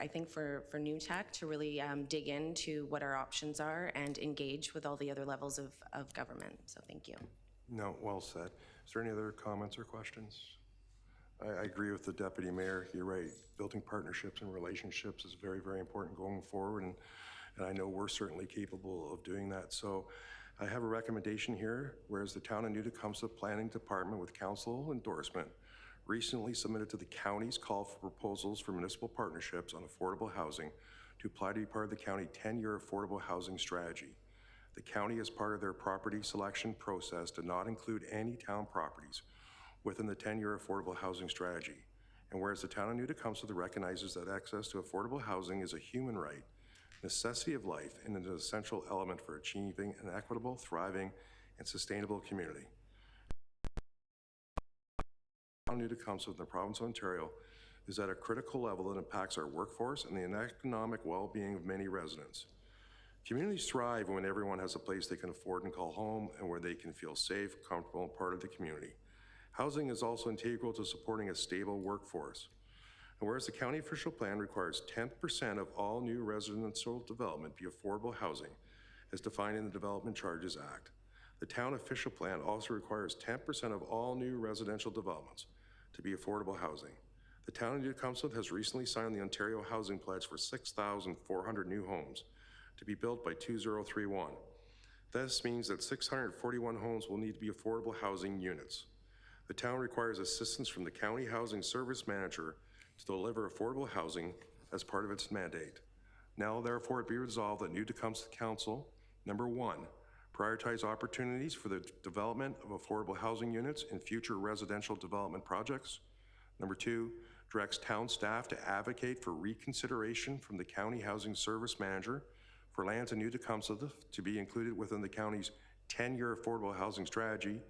Speaker 3: I think for New Tech to really dig into what our options are and engage with all the other levels of government. So thank you.
Speaker 1: No, well said. Is there any other comments or questions? I agree with the Deputy Mayor. You're right. Building partnerships and relationships is very, very important going forward, and I know we're certainly capable of doing that. So I have a recommendation here, whereas the Town of Newtecumseh Planning Department, with council endorsement, recently submitted to the county's call for proposals for municipal partnerships on affordable housing to apply to be part of the county 10-year affordable housing strategy. The county, as part of their property selection process, did not include any town properties within the 10-year affordable housing strategy. And whereas the town of New Tecumseh recognizes that access to affordable housing is a human right, necessity of life, and an essential element for achieving an equitable, thriving, and sustainable community. New Tecumseh in the province of Ontario is at a critical level that impacts our workforce and the economic well-being of many residents. Communities thrive when everyone has a place they can afford and call home, and where they can feel safe, comfortable, and part of the community. Housing is also integral to supporting a stable workforce. And whereas the county official plan requires 10% of all new residential development be affordable housing, as defined in the Development Charges Act, the town official plan also requires 10% of all new residential developments to be affordable housing. The town of New Tecumseh has recently signed the Ontario Housing Pledge for 6,400 new homes to be built by 2031. This means that 641 homes will need to be affordable housing units. The town requires assistance from the County Housing Service Manager to deliver affordable housing as part of its mandate. Now, therefore, it be resolved that New Tecumseh Council, number 1, prioritize opportunities for the development of affordable housing units in future residential development projects. Number 2, directs town staff to advocate for reconsideration from the County Housing Service Manager for lands in New Tecumseh to be included within the county's 10-year affordable housing strategy.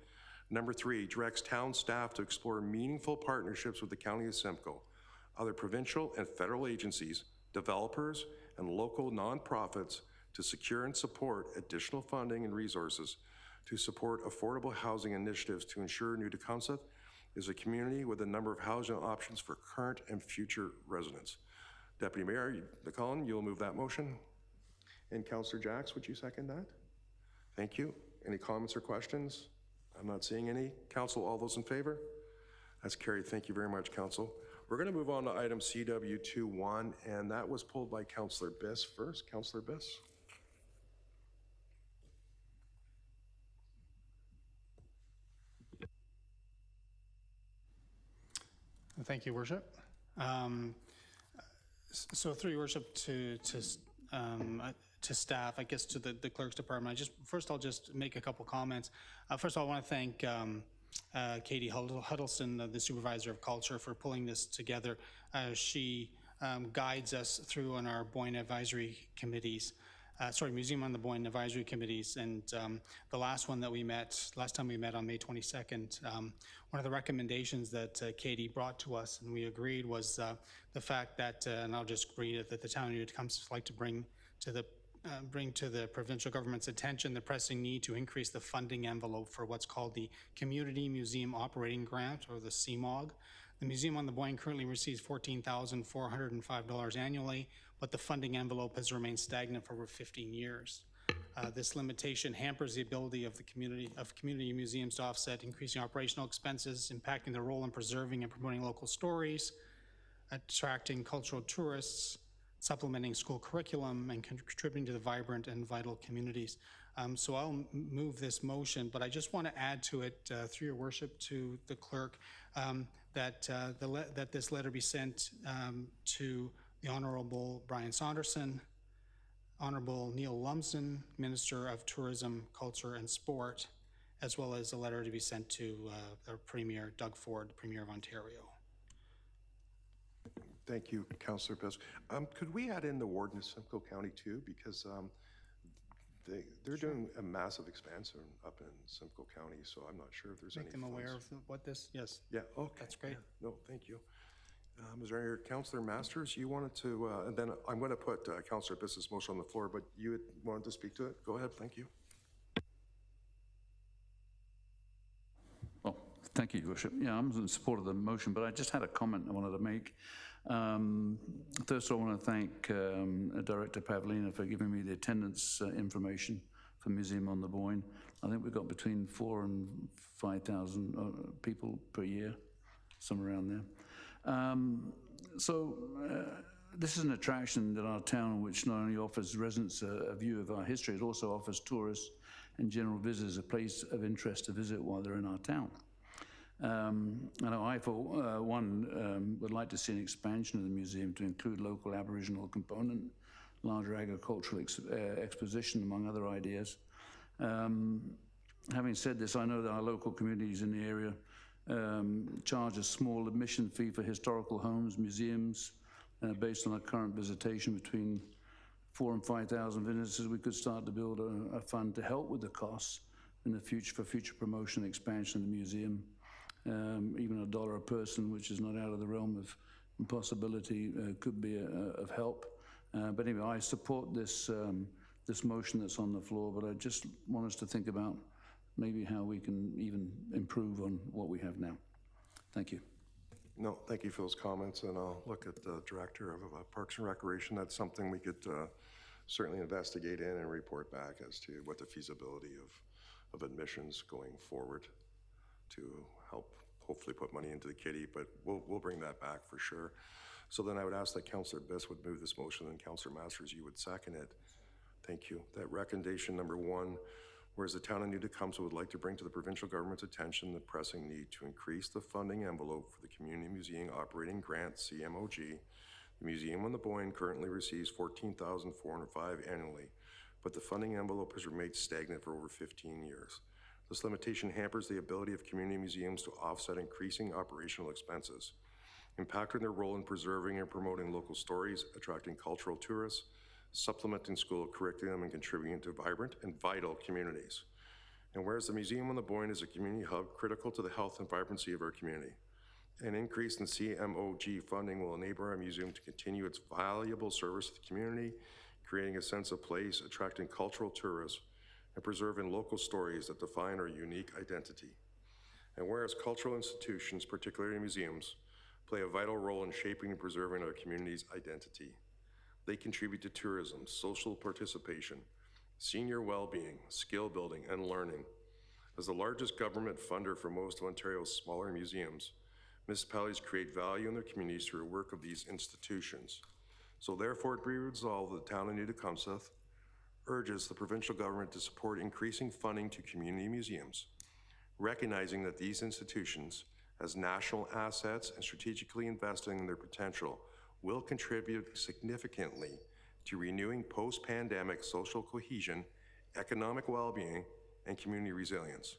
Speaker 1: Number 3, directs town staff to explore meaningful partnerships with the County of Simcoe, other provincial and federal agencies, developers, and local nonprofits to secure and support additional funding and resources to support affordable housing initiatives to ensure New Tecumseh is a community with a number of housing options for current and future residents. Deputy Mayor McClellan, you'll move that motion. And Councillor Jacks, would you second that? Thank you. Any comments or questions? I'm not seeing any. Council, all those in favor? That's carried. Thank you very much, Council. We're going to move on to item CW21, and that was pulled by Councillor Biss first. Councillor Biss.
Speaker 8: Thank you, Worship. So through your worship to staff, I guess to the clerk's department, I'll just make a couple comments. First of all, I want to thank Katie Huddleston, the supervisor of culture, for pulling this together. She guides us through on our Boyne advisory committees. Museum on the Boyne advisory committees, and the last time we met on May 22nd, one of the recommendations that Katie brought to us and we agreed was the fact that, and I'll just read it, that the town of New Tecumseh would like to bring to the provincial government's attention the pressing need to increase the funding envelope for what's called the Community Museum Operating Grant, or the CMOG. The Museum on the Boyne currently receives $14,405 annually, but the funding envelope has remained stagnant for over 15 years. This limitation hampers the ability of the community museums to offset increasing operational expenses, impacting their role in preserving and promoting local stories, attracting cultural tourists, supplementing school curriculum, and contributing to the vibrant and vital communities. So I'll move this motion, but I just want to add to it, through your worship, to the clerk, that this letter be sent to the Honourable Brian Saunderson, Honourable Neil Lumsden, Minister of Tourism, Culture and Sport, as well as a letter to be sent to the Premier, Doug Ford, Premier of Ontario.
Speaker 1: Thank you, Councillor Biss. Could we add in the Warden of Simcoe County too? Because they're doing a massive expansion up in Simcoe County, so I'm not sure if there's any
Speaker 8: Make them
Speaker 1: funds.
Speaker 8: aware of what this, yes.
Speaker 1: Yeah, okay.
Speaker 8: That's great.
Speaker 1: Yeah, no, thank you. Is there any, Councillor Masters, you wanted to, and then I'm going to put Councillor Biss's motion on the floor, but you had wanted to speak to it? Go ahead, thank you.
Speaker 9: Well, thank you, Your Worship. Yeah, I'm in support of the motion, but I just had a comment I wanted to make. First, I want to thank Director Pavlina for giving me the attendance information for Museum on the Boyne. I think we've got between 4,000 and 5,000 people per year, somewhere around there. This is an attraction in our town which not only offers residents a view of our history, it also offers tourists and general visitors a place of interest to visit while they're in our town. I, for one, would like to see an expansion of the museum to include local Aboriginal component, larger agricultural exposition, among other ideas. Having said this, I know that our local communities in the area charge a small admission fee for historical homes, museums, based on our current visitation between 4,000 and 5,000 visitors. We could start to build a fund to help with the costs in the future for future promotion and expansion of the museum. Even $1 a person, which is not out of the realm of impossibility, could be of help. But anyway, I support this this motion that's on the floor, but I just want us to think about maybe how we can even improve on what we have now. Thank you.
Speaker 1: No, thank you for those comments, and I'll look at the Director of Parks and Recreation. That's something we could certainly investigate in and report back as to what the feasibility of admissions going forward to help hopefully put money into the kitty, but we'll bring that back for sure. So then I would ask that Councillor Biss would move this motion and Councillor Masters, you would second it. Thank you. That recommendation number 1, whereas the town of New Tecumseh would like to bring to the provincial government's attention the pressing need to increase the funding envelope for the Community Museum Operating Grant, CMOG. The Museum on the Boyne currently receives $14,405 annually, but the funding envelope has remained stagnant for over 15 years. This limitation hampers the ability of community museums to offset increasing operational expenses, impacting their role in preserving and promoting local stories, attracting cultural tourists, supplementing school curriculum, and contributing to vibrant and vital communities. And whereas the Museum on the Boyne is a community hub critical to the health and vibrancy of our community, an increase in CMOG funding will enable our museum to continue its valuable service to the community, creating a sense of place, attracting cultural tourists, and preserving local stories that define our unique identity. And whereas cultural institutions, particularly museums, play a vital role in shaping and preserving our community's identity. They contribute to tourism, social participation, senior well-being, skill building, and learning. As the largest government funder for most of Ontario's smaller museums, municipalities create value in their communities through the work of these institutions. So therefore, it be resolved that the town of New Tecumseh urges the provincial government to support increasing funding to community museums, recognizing that these institutions, as national assets and strategically investing in their potential, will contribute significantly to renewing post-pandemic social cohesion, economic well-being, and community resilience.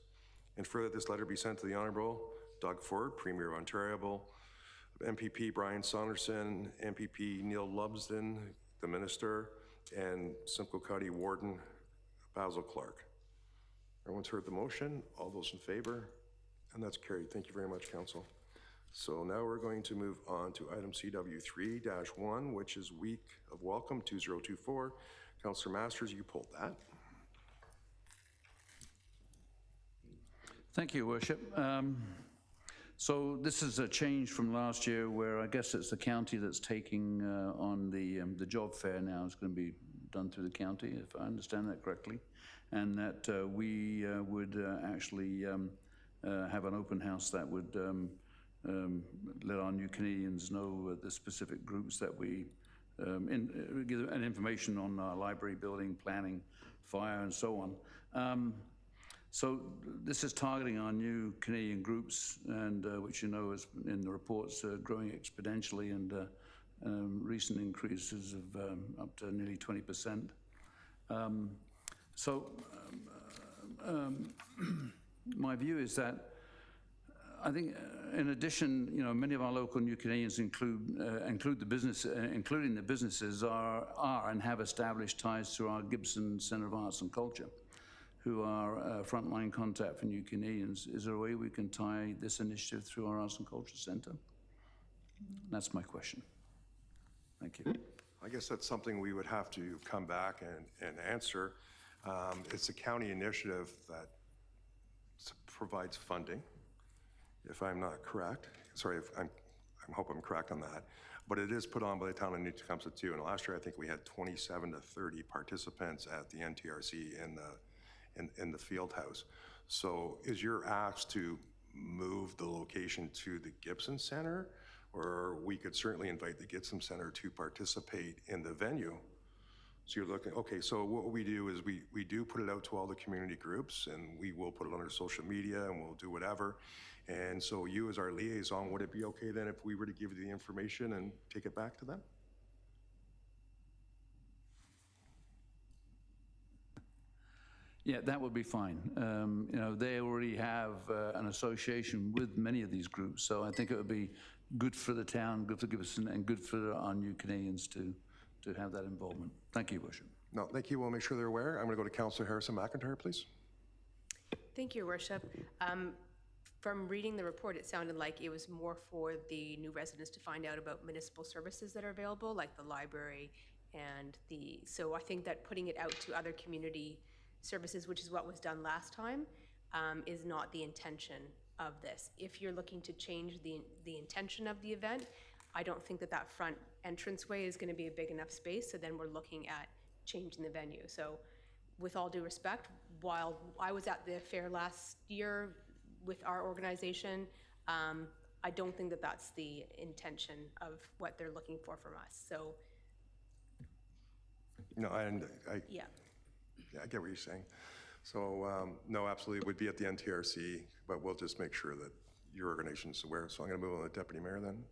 Speaker 1: And further, this letter be sent to the Honourable Doug Ford, Premier of Ontario, MPP Brian Saunderson, MPP Neil Lumsden, the Minister, and Simcoe County Warden Basil Clark. Everyone's heard the motion. All those in favor? And that's carried. Thank you very much, Council. So now we're going to move on to item CW3-1, which is Week of Welcome 2024. Councillor Masters, you pulled that.
Speaker 9: Thank you, Worship. So this is a change from last year where I guess it's the county that's taking on the job fair now. It's going to be done through the county, if I understand that correctly, and that we would actually have an open house that would let our new Canadians know the specific groups that we give an information on our library, building, planning, fire, and so on. So this is targeting our new Canadian groups, and which you know is in the reports growing exponentially, and recent increases of up to nearly 20%. My view is that I think, in addition, you know, many of our local new Canadians including the businesses are and have established ties to our Gibson Centre of Arts and Culture, who are frontline contact for new Canadians. Is there a way we can tie this initiative through our Arts and Culture Centre? That's my question. Thank you.
Speaker 1: I guess that's something we would have to come back and answer. It's a county initiative that provides funding, if I'm not correct. Sorry, if I hope I'm correct on that. But it is put on by the town of New Tecumseh too. And last year, I think we had 27 to 30 participants at the NTRC in the field house. So is your ask to move the location to the Gibson Center? Or we could certainly invite the Gibson Center to participate in the venue. So you're looking, okay, so what we do is we do put it out to all the community groups, and we will put it on our social media, and we'll do whatever. And so you as our liaison, would it be okay then if we were to give you the information and take it back to them?
Speaker 9: Yeah, that would be fine. You know, they already have an association with many of these groups, so I think it would be good for the town, good for Gippsland, and good for our new Canadians to have that involvement. Thank you, Worship.
Speaker 1: No, thank you. We'll make sure they're aware. I'm going to go to Councillor Harrison McIntyre, please.
Speaker 11: Thank you, Your Worship. From reading the report, it sounded like it was more for the new residents to find out about municipal services that are available, like the library and so I think that putting it out to other community services, which is what was done last time, is not the intention of this. If you're looking to change the intention of the event, I don't think that front entranceway is going to be a big enough space, so then we're looking at changing the venue. So with all due respect, while I was at the fair last year with our organization, I don't think that that's the intention of what they're looking for from us. So,
Speaker 1: No, and
Speaker 11: yeah.
Speaker 1: Yeah, I get what you're saying. So, no, absolutely, it would be at the NTRC, but we'll just make sure that your organization is aware. So I'm going to move on to the Deputy Mayor then.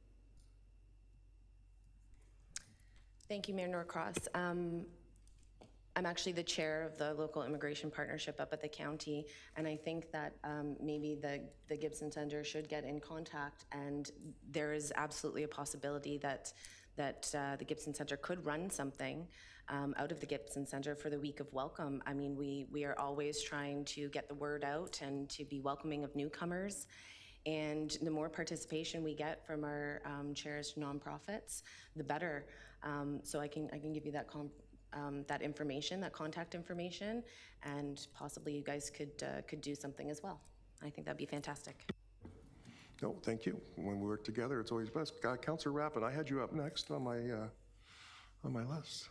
Speaker 3: Thank you, Mayor Norcross. I'm actually the chair of the local immigration partnership up at the county, and I think that maybe the Gibson Center should get in contact, and there is absolutely a possibility that the Gibson Center could run something out of the Gibson Center for the Week of Welcome. I mean, we are always trying to get the word out and to be welcoming of newcomers, and the more participation we get from our cherished nonprofits, the better. So I can give you that information, that contact information, and possibly you guys could do something as well. I think that'd be fantastic.
Speaker 1: No, thank you. When we work together, it's always best. Councillor Rappin, I had you up next on my list.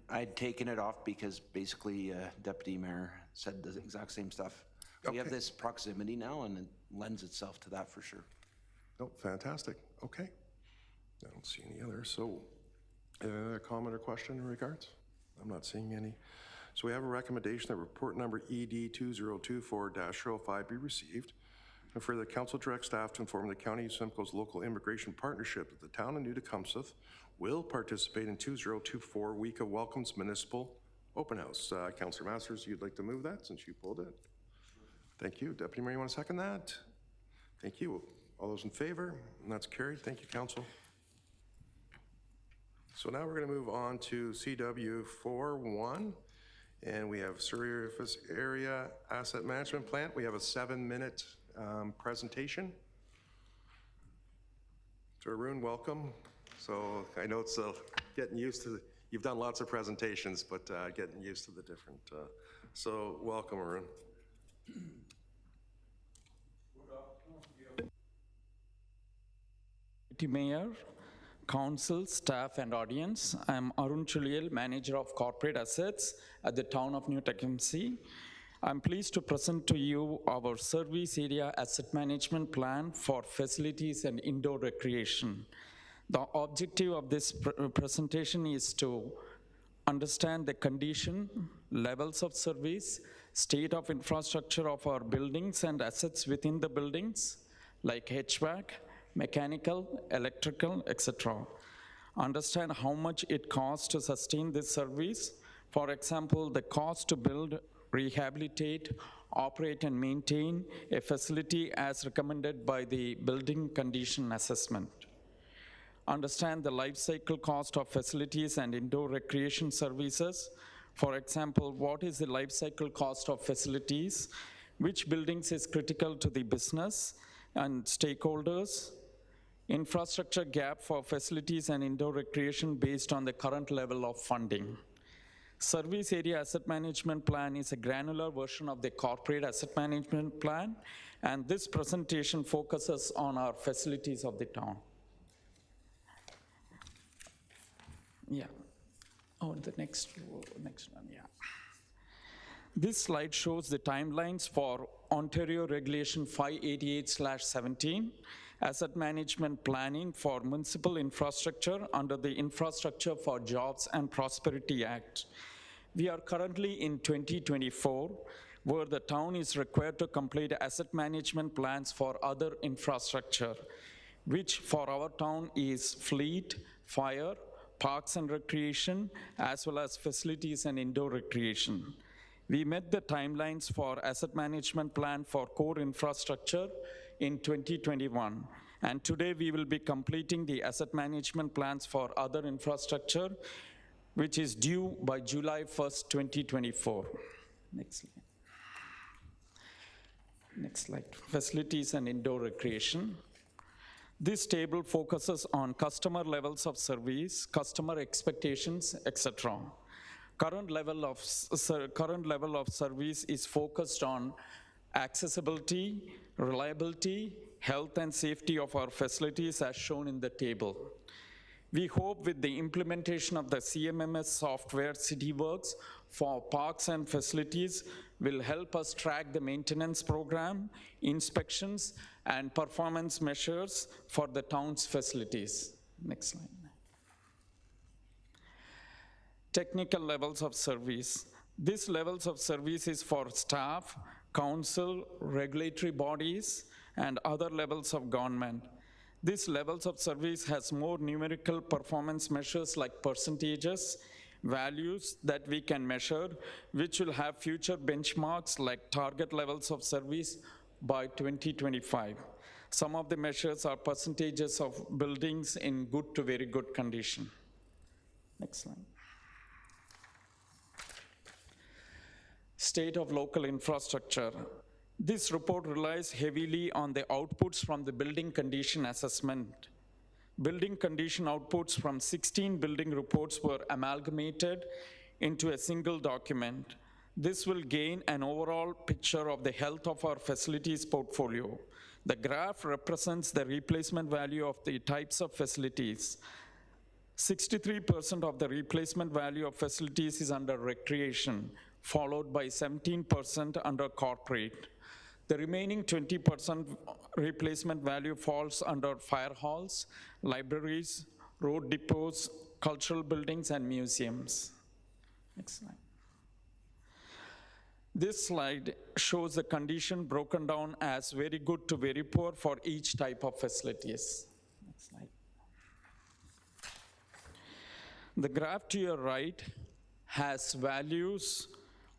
Speaker 6: I'd taken it off because basically Deputy Mayor said the exact same stuff. We have this proximity now, and it lends itself to that for sure.
Speaker 1: No, fantastic. Okay. I don't see any others. So, any other comment or question in regards? I'm not seeing any. So we have a recommendation that report number ED 2024-05 be received. And further, council directs staff to inform the County of Simcoe's local immigration partnership that the town of New-Tecumseth will participate in 2024 Week of Welcome's municipal open house. Councillor Masters, you'd like to move that since you pulled it? Thank you. Deputy Mayor, you want to second that? Thank you. All those in favor? And that's carried. Thank you, Council. So now we're going to move on to CW 41, and we have Surface Area Asset Management Plant. We have a 7-minute presentation. So Arun, welcome. So I know it's getting used to, you've done lots of presentations, but getting used to the different, so welcome, Arun.
Speaker 12: Mayor, Council, staff, and audience. I'm Arun Chuliel, Manager of Corporate Assets at the Town of New-Tecumseh. I'm pleased to present to you our Service Area Asset Management Plan for Facilities and Indoor Recreation. The objective of this presentation is to understand the condition, levels of service, state of infrastructure of our buildings and assets within the buildings, like HVAC, mechanical, electrical, etc. Understand how much it costs to sustain this service. For example, the cost to build, rehabilitate, operate, and maintain a facility as recommended by the Building Condition Assessment. Understand the life cycle cost of facilities and indoor recreation services. For example, what is the life cycle cost of facilities? Which buildings is critical to the business and stakeholders? Infrastructure gap for facilities and indoor recreation based on the current level of funding. Service Area Asset Management Plan is a granular version of the Corporate Asset Management Plan, and this presentation focuses on our facilities of the town. Yeah. Oh, the next one, yeah. This slide shows the timelines for Ontario Regulation 588/17, Asset Management Planning for Municipal Infrastructure under the Infrastructure for Jobs and Prosperity Act. We are currently in 2024, where the town is required to complete asset management plans for other infrastructure, which for our town is fleet, fire, parks and recreation, as well as facilities and indoor recreation. We met the timelines for asset management plan for core infrastructure in 2021. And today we will be completing the asset management plans for other infrastructure, which is due by July 1st, 2024. Next slide. Next slide. Facilities and indoor recreation. This table focuses on customer levels of service, customer expectations, etc. Current level of service is focused on accessibility, reliability, health and safety of our facilities as shown in the table. We hope with the implementation of the CMMS software CityWorks for parks and facilities will help us track the maintenance program, inspections, and performance measures for the town's facilities. Next slide. Technical levels of service. These levels of service is for staff, council, regulatory bodies, and other levels of government. These levels of service has more numerical performance measures like percentages, values that we can measure, which will have future benchmarks like target levels of service by 2025. Some of the measures are percentages of buildings in good to very good condition. Next slide. State of local infrastructure. This report relies heavily on the outputs from the building condition assessment. Building condition outputs from 16 building reports were amalgamated into a single document. This will gain an overall picture of the health of our facilities portfolio. The graph represents the replacement value of the types of facilities. 63% of the replacement value of facilities is under recreation, followed by 17% under corporate. The remaining 20% replacement value falls under fire halls, libraries, road depots, cultural buildings, and museums. Next slide. This slide shows the condition broken down as very good to very poor for each type of facilities. Next slide. The graph to your right has values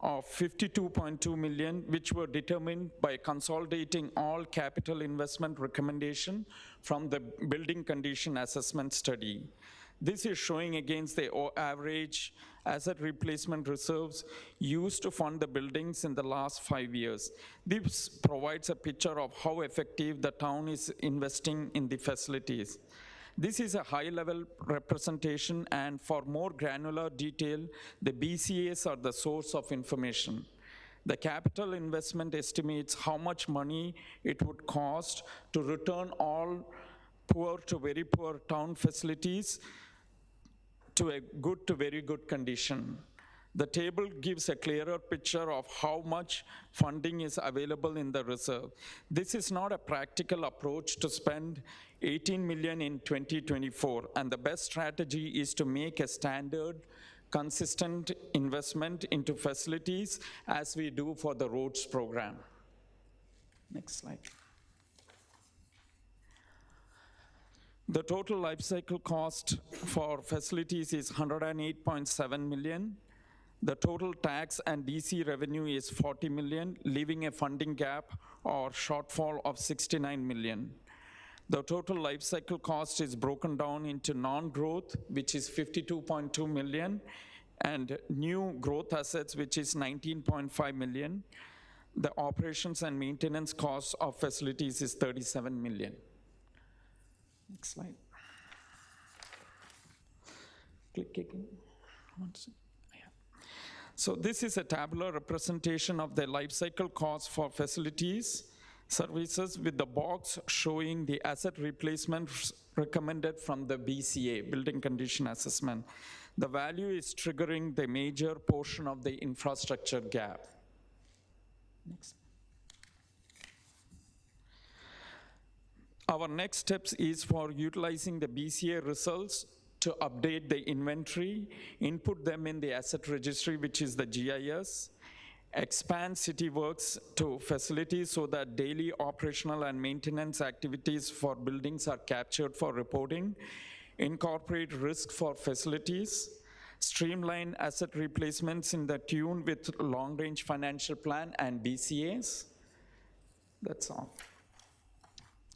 Speaker 12: of 52.2 million, which were determined by consolidating all capital investment recommendation from the building condition assessment study. This is showing against the average asset replacement reserves used to fund the buildings in the last 5 years. This provides a picture of how effective the town is investing in the facilities. This is a high-level representation, and for more granular detail, the BCAs are the source of information. The capital investment estimates how much money it would cost to return all poor to very poor town facilities to a good to very good condition. The table gives a clearer picture of how much funding is available in the reserve. This is not a practical approach to spend 18 million in 2024, and the best strategy is to make a standard, consistent investment into facilities as we do for the roads program. Next slide. The total life cycle cost for facilities is 108.7 million. The total tax and DC revenue is 40 million, leaving a funding gap or shortfall of 69 million. The total life cycle cost is broken down into non-growth, which is 52.2 million, and new growth assets, which is 19.5 million. The operations and maintenance costs of facilities is 37 million. Next slide. Click again. So this is a tabular representation of the life cycle cost for facilities services with the box showing the asset replacement recommended from the BCA, Building Condition Assessment. The value is triggering the major portion of the infrastructure gap. Next. Our next steps is for utilizing the BCA results to update the inventory, input them in the asset registry, which is the GIS, expand CityWorks to facilities so that daily operational and maintenance activities for buildings are captured for reporting, incorporate risk for facilities, streamline asset replacements in the tune with long-range financial plan and BCAs. That's all.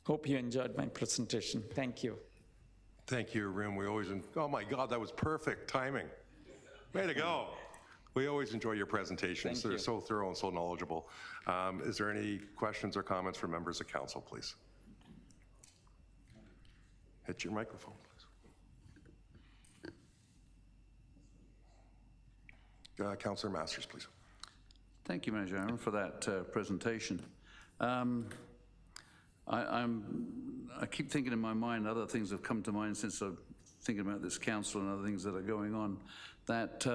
Speaker 12: Hope you enjoyed my presentation. Thank you.
Speaker 1: Thank you, Arun. We always, oh my God, that was perfect timing. Way to go. We always enjoy your presentations.
Speaker 12: Thank
Speaker 1: They're
Speaker 12: you.
Speaker 1: so thorough and so knowledgeable. Is there any questions or comments from members of council, please? Hit your microphone, please. Councillor Masters, please.
Speaker 9: Thank you, Manager Aaron, for that presentation. I keep thinking in my mind, other things have come to mind since I'm thinking about this council and other things that are going on, that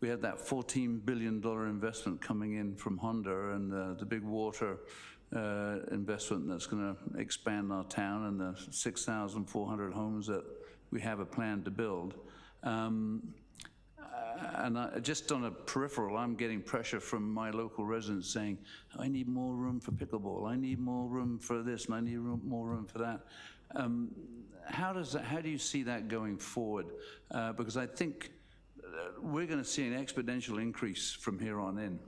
Speaker 9: we had that $14 billion investment coming in from Honda and the big water investment that's going to expand our town and the 6,400 homes that we have a plan to build. And just on a peripheral, I'm getting pressure from my local residents saying, I need more room for pickleball, I need more room for this, and I need more room for that. How do you see that going forward? Because I think we're going to see an exponential increase from here on in.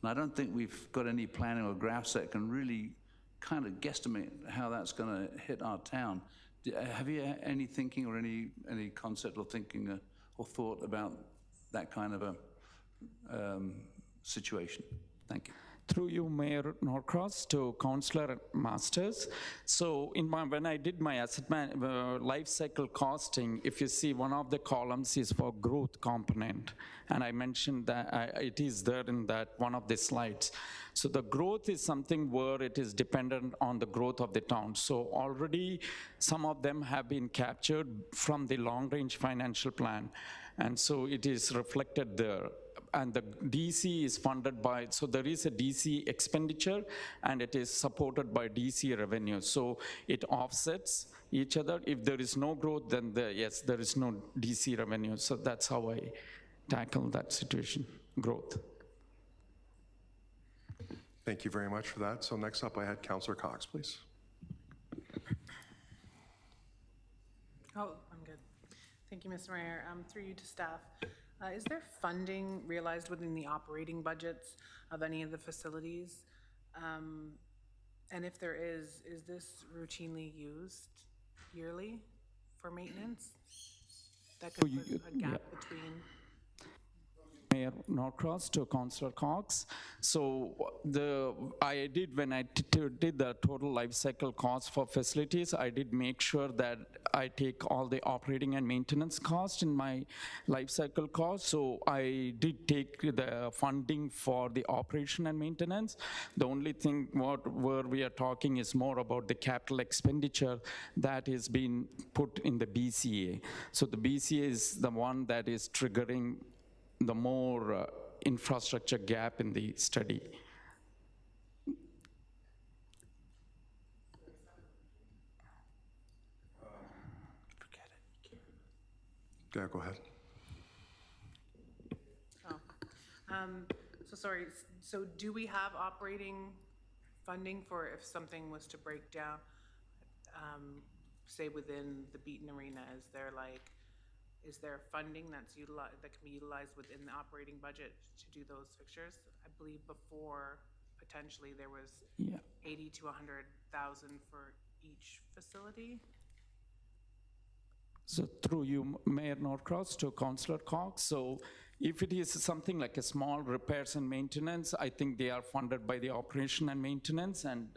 Speaker 9: And I don't think we've got any planning or graphs that can really kind of guesstimate how that's going to hit our town. Have you any thinking or any concept or thinking or thought about that kind of a situation? Thank you.
Speaker 12: Through you, Mayor Norcross, to Councillor Masters. So when I did my asset life cycle costing, if you see one of the columns is for growth component, and I mentioned that it is there in that one of the slides. So the growth is something where it is dependent on the growth of the town. So already some of them have been captured from the long-range financial plan, and so it is reflected there. And the DC is funded by, so there is a DC expenditure and it is supported by DC revenue. So it offsets each other. If there is no growth, then yes, there is no DC revenue. So that's how I tackle that situation, growth.
Speaker 1: Thank you very much for that. So next up, I had Councillor Cox, please.
Speaker 13: Oh, I'm good. Thank you, Mr. Mayor. Through you to staff. Is there funding realized within the operating budgets of any of the facilities? And if there is this routinely used yearly for maintenance? That could put a gap between.
Speaker 12: Mayor Norcross to Councillor Cox. So I did, when I did the total life cycle cost for facilities, I did make sure that I take all the operating and maintenance cost in my life cycle cost. So I did take the funding for the operation and maintenance. The only thing where we are talking is more about the capital expenditure that is being put in the BCA. So the BCA is the one that is triggering the more infrastructure gap in the study.
Speaker 1: Forget it. Yeah, go ahead.
Speaker 13: So sorry, so do we have operating funding for if something was to break down, say within the Beaton Arena? Is there funding that can be utilized within the operating budget to do those fixtures? I believe before, potentially, there was 80 to 100,000 for each facility.
Speaker 12: So through you, Mayor Norcross, to Councillor Cox. So if it is something like a small repairs and maintenance, I think they are funded by the operation and maintenance, and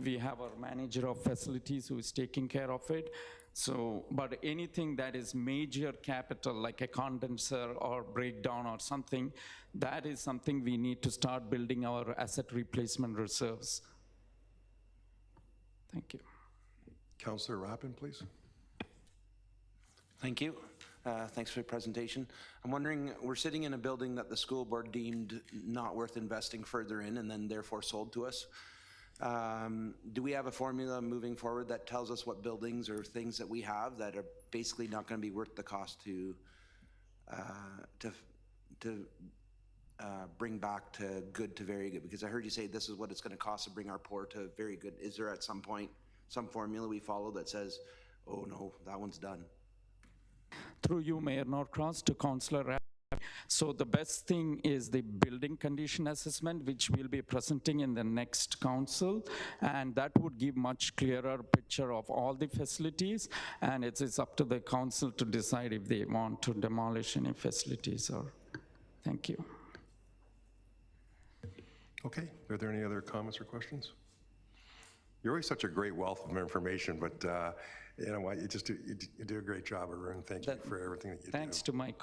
Speaker 12: we have our manager of facilities who is taking care of it. So, but anything that is major capital, like a condenser or breakdown or something, that is something we need to start building our asset replacement reserves. Thank you.
Speaker 1: Councillor Rappin, please.
Speaker 6: Thank you. Thanks for the presentation. I'm wondering, we're sitting in a building that the school board deemed not worth investing further in and then therefore sold to us. Do we have a formula moving forward that tells us what buildings or things that we have that are basically not going to be worth the cost to bring back to good to very good? Because I heard you say this is what it's going to cost to bring our poor to very good. Is there at some point some formula we follow that says Oh, no, that one's done.
Speaker 12: Through you, Mayor Norcross, to Councillor Rabb. So the best thing is the building condition assessment, which we'll be presenting in the next council, and that would give much clearer picture of all the facilities, and it's up to the council to decide if they want to demolish any facilities or, thank you.
Speaker 1: Okay, are there any other comments or questions? You're always such a great wealth of information, but you know what, you do a great job, Arun. Thank you for everything that you do.
Speaker 12: Thanks to my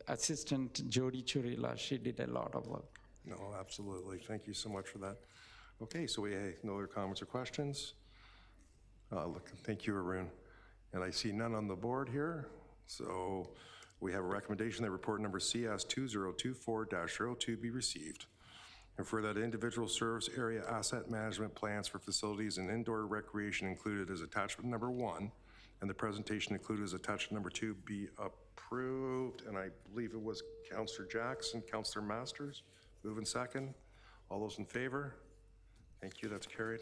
Speaker 12: assistant, Jody Churila, she did a lot of work.
Speaker 1: No, absolutely. Thank you so much for that. Okay, so we have no other comments or questions. Look, thank you, Arun. And I see none on the board here. So we have a recommendation that report number CS 2024-02 be received. And for that individual service area asset management plans for facilities and indoor recreation included as attachment number 1, and the presentation included as attachment number 2 be approved. And I believe it was Councillor Jackson, Councillor Masters, move in second. All those in favor? Thank you, that's carried.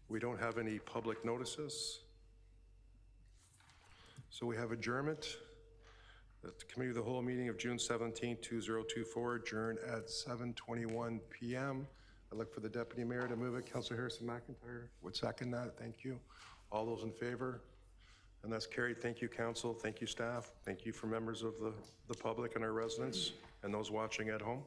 Speaker 1: We don't have any public notices. So we have adjournment. The Committee of the Whole meeting of June 17, 2024, adjourned at 7:21 p.m. I look for the Deputy Mayor to move it. Councillor Harrison McIntyre would second that. Thank you. All those in favor? And that's carried. Thank you, Council. Thank you, staff. Thank you for members of the public and our residents and those watching at home.